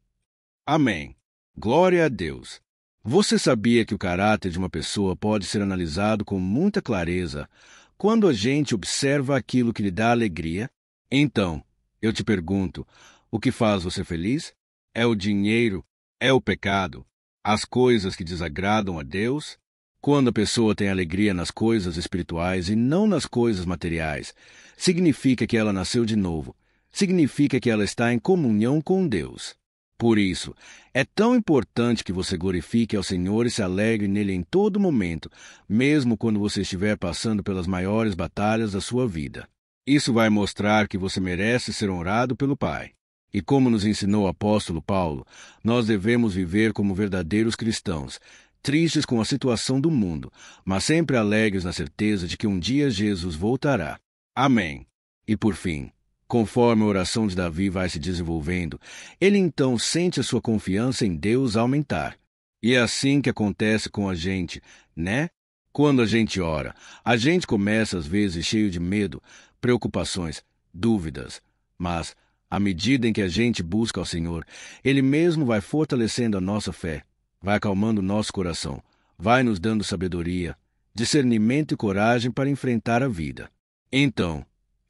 Amém. Glória a Deus. Você sabia que o caráter de uma pessoa pode ser analisado com muita clareza quando a gente observa aquilo que lhe dá alegria? Então, eu te pergunto, o que faz você feliz? É o dinheiro? É o pecado? As coisas que desagradam a Deus? Quando a pessoa tem alegria nas coisas espirituais e não nas coisas materiais, significa que ela nasceu de novo. Significa que ela está em comunhão com Deus. Por isso, é tão importante que você glorifique ao Senhor e se alegre nele em todo momento, mesmo quando você estiver passando pelas maiores batalhas da sua vida. Isso vai mostrar que você merece ser honrado pelo Pai. E como nos ensinou o apóstolo Paulo, nós devemos viver como verdadeiros cristãos, tristes com a situação do mundo, mas sempre alegres na certeza de que um dia Jesus voltará. Amém. E por fim, conforme a oração de Davi vai se desenvolvendo, ele então sente a sua confiança em Deus aumentar. E é assim que acontece com a gente, né? Quando a gente ora, a gente começa às vezes cheio de medo, preocupações, dúvidas, mas, à medida em que a gente busca ao Senhor, Ele mesmo vai fortalecendo a nossa fé, vai acalmando o nosso coração, vai nos dando sabedoria, discernimento e coragem para enfrentar a vida. Então,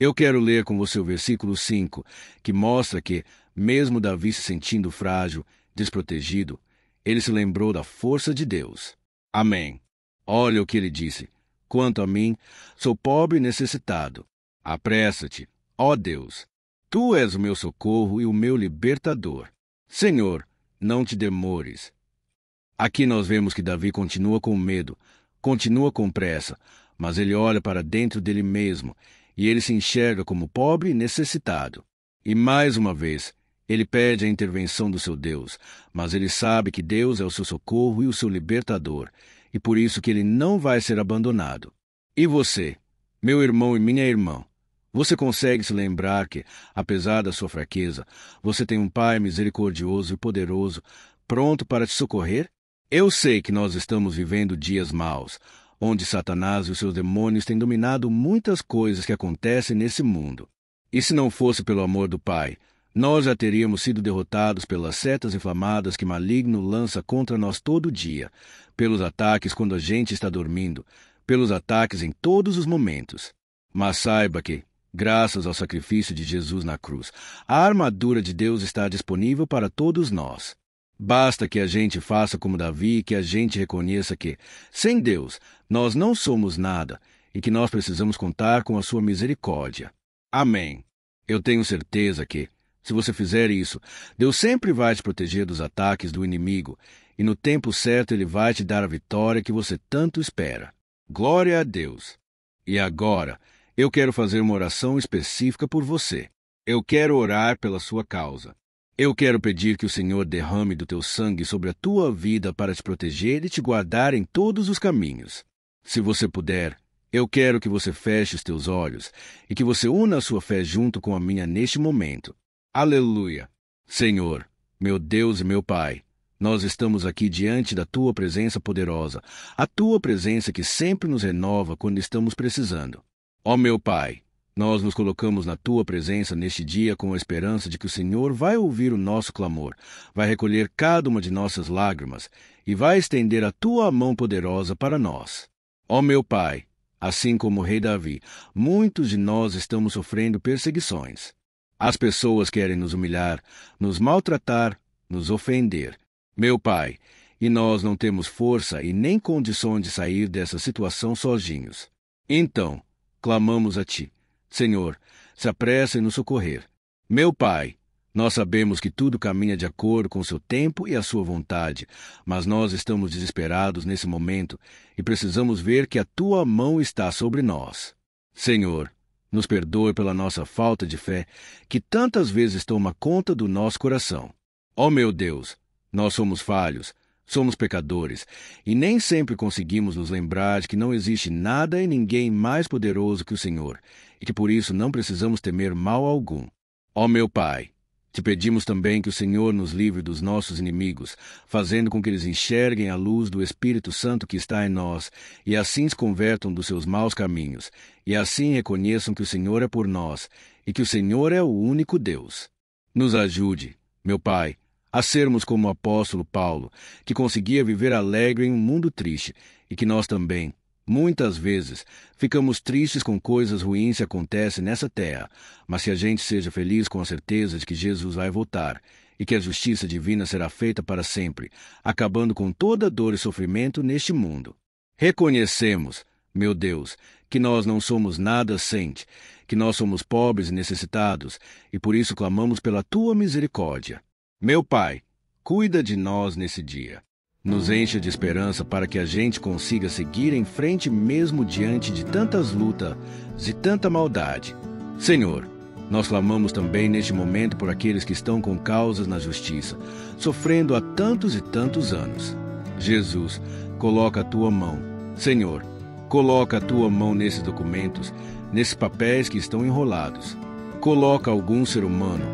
eu quero ler com você o versículo 5, que mostra que, mesmo Davi se sentindo frágil, desprotegido, ele se lembrou da força de Deus. Amém. Olha o que ele disse. Quanto a mim, sou pobre e necessitado. Apressa-te, ó Deus. Tu és o meu socorro e o meu libertador. Senhor, não te demores. Aqui nós vemos que Davi continua com medo, continua com pressa, mas ele olha para dentro dele mesmo e ele se enxerga como pobre e necessitado. E mais uma vez, ele pede a intervenção do seu Deus, mas ele sabe que Deus é o seu socorro e o seu libertador, e por isso que ele não vai ser abandonado. E você, meu irmão e minha irmã, você consegue se lembrar que, apesar da sua fraqueza, você tem um Pai misericordioso e poderoso, pronto para te socorrer? Eu sei que nós estamos vivendo dias maus, onde Satanás e os seus demônios têm dominado muitas coisas que acontecem nesse mundo. E se não fosse pelo amor do Pai, nós já teríamos sido derrotados pelas setas inflamadas que maligno lança contra nós todo dia, pelos ataques quando a gente está dormindo, pelos ataques em todos os momentos. Mas saiba que, graças ao sacrifício de Jesus na cruz, a armadura de Deus está disponível para todos nós. Basta que a gente faça como Davi e que a gente reconheça que, sem Deus, nós não somos nada e que nós precisamos contar com a sua misericórdia. Amém. Eu tenho certeza que, se você fizer isso, Deus sempre vai te proteger dos ataques do inimigo e no tempo certo Ele vai te dar a vitória que você tanto espera. Glória a Deus. E agora, eu quero fazer uma oração específica por você. Eu quero orar pela sua causa. Eu quero pedir que o Senhor derrame do teu sangue sobre a tua vida para te proteger e te guardar em todos os caminhos. Se você puder, eu quero que você feche os teus olhos e que você una a sua fé junto com a minha neste momento. Aleluia! Senhor, meu Deus e meu Pai, nós estamos aqui diante da tua presença poderosa, a tua presença que sempre nos renova quando estamos precisando. Ó meu Pai, nós nos colocamos na tua presença neste dia com a esperança de que o Senhor vai ouvir o nosso clamor, vai recolher cada uma de nossas lágrimas e vai estender a tua mão poderosa para nós. Ó meu Pai, assim como o rei Davi, muitos de nós estamos sofrendo perseguições. As pessoas querem nos humilhar, nos maltratar, nos ofender. Meu Pai, e nós não temos força e nem condições de sair dessa situação sozinhos. Então, clamamos a Ti. Senhor, se apressa em nos socorrer. Meu Pai, nós sabemos que tudo caminha de acordo com o seu tempo e a sua vontade, mas nós estamos desesperados nesse momento e precisamos ver que a Tua mão está sobre nós. Senhor, nos perdoe pela nossa falta de fé, que tantas vezes toma conta do nosso coração. Ó meu Deus, nós somos falhos, somos pecadores, e nem sempre conseguimos nos lembrar de que não existe nada e ninguém mais poderoso que o Senhor, e que por isso não precisamos temer mal algum. Ó meu Pai, te pedimos também que o Senhor nos livre dos nossos inimigos, fazendo com que eles enxerguem a luz do Espírito Santo que está em nós, e assim se convertam dos seus maus caminhos, e assim reconheçam que o Senhor é por nós, e que o Senhor é o único Deus. Nos ajude, meu Pai, a sermos como o apóstolo Paulo, que conseguia viver alegre em um mundo triste, e que nós também, muitas vezes, ficamos tristes com coisas ruins que acontecem nessa terra, mas que a gente seja feliz com a certeza de que Jesus vai voltar e que a justiça divina será feita para sempre, acabando com toda dor e sofrimento neste mundo. Reconhecemos, meu Deus, que nós não somos nada sem Ti, que nós somos pobres e necessitados, e por isso clamamos pela Tua misericórdia. Meu Pai, cuida de nós nesse dia. Nos encha de esperança para que a gente consiga seguir em frente mesmo diante de tantas lutas e tanta maldade. Senhor, nós clamamos também neste momento por aqueles que estão com causas na justiça, sofrendo há tantos e tantos anos. Jesus, coloca a Tua mão. Senhor, coloca a Tua mão nesses documentos, nesses papéis que estão enrolados. Coloca algum ser humano,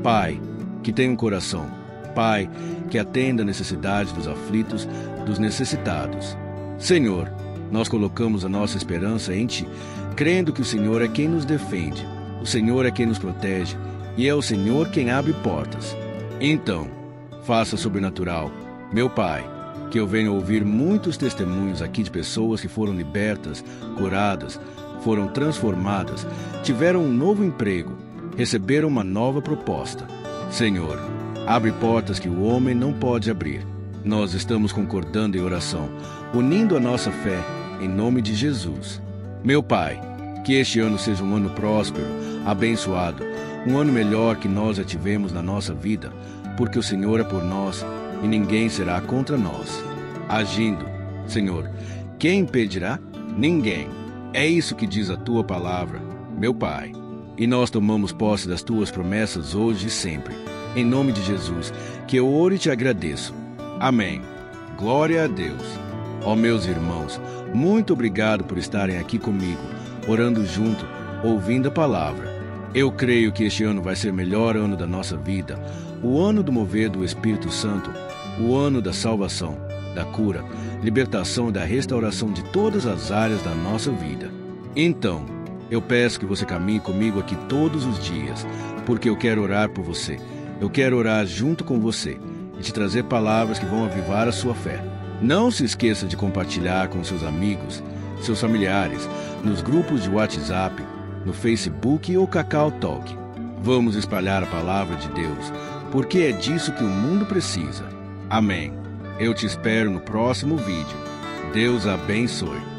Pai, que tenha um coração, Pai, que atenda a necessidade dos aflitos, dos necessitados. Senhor, nós colocamos a nossa esperança em Ti, crendo que o Senhor é quem nos defende, o Senhor é quem nos protege, e é o Senhor quem abre portas. Então, faça sobrenatural, meu Pai, que eu venha ouvir muitos testemunhos aqui de pessoas que foram libertas, curadas, foram transformadas, tiveram um novo emprego, receberam uma nova proposta. Senhor, abre portas que o homem não pode abrir. Nós estamos concordando em oração, unindo a nossa fé, em nome de Jesus. Meu Pai, que este ano seja um ano próspero, abençoado, um ano melhor que nós já tivemos na nossa vida, porque o Senhor é por nós e ninguém será contra nós. Agindo, Senhor, quem impedirá? Ninguém. É isso que diz a Tua palavra, meu Pai. E nós tomamos posse das Tuas promessas hoje e sempre. Em nome de Jesus, que eu oro e te agradeço. Amém. Glória a Deus. Ó meus irmãos, muito obrigado por estarem aqui comigo, orando junto, ouvindo a palavra. Eu creio que este ano vai ser o melhor ano da nossa vida, o ano do mover do Espírito Santo, o ano da salvação, da cura, libertação e da restauração de todas as áreas da nossa vida. Então, eu peço que você caminhe comigo aqui todos os dias, porque eu quero orar por você. Eu quero orar junto com você e te trazer palavras que vão avivar a sua fé. Não se esqueça de compartilhar com seus amigos, seus familiares, nos grupos de WhatsApp, no Facebook ou Cacau Talk. Vamos espalhar a palavra de Deus, porque é disso que o mundo precisa. Amém. Eu te espero no próximo vídeo. Deus abençoe.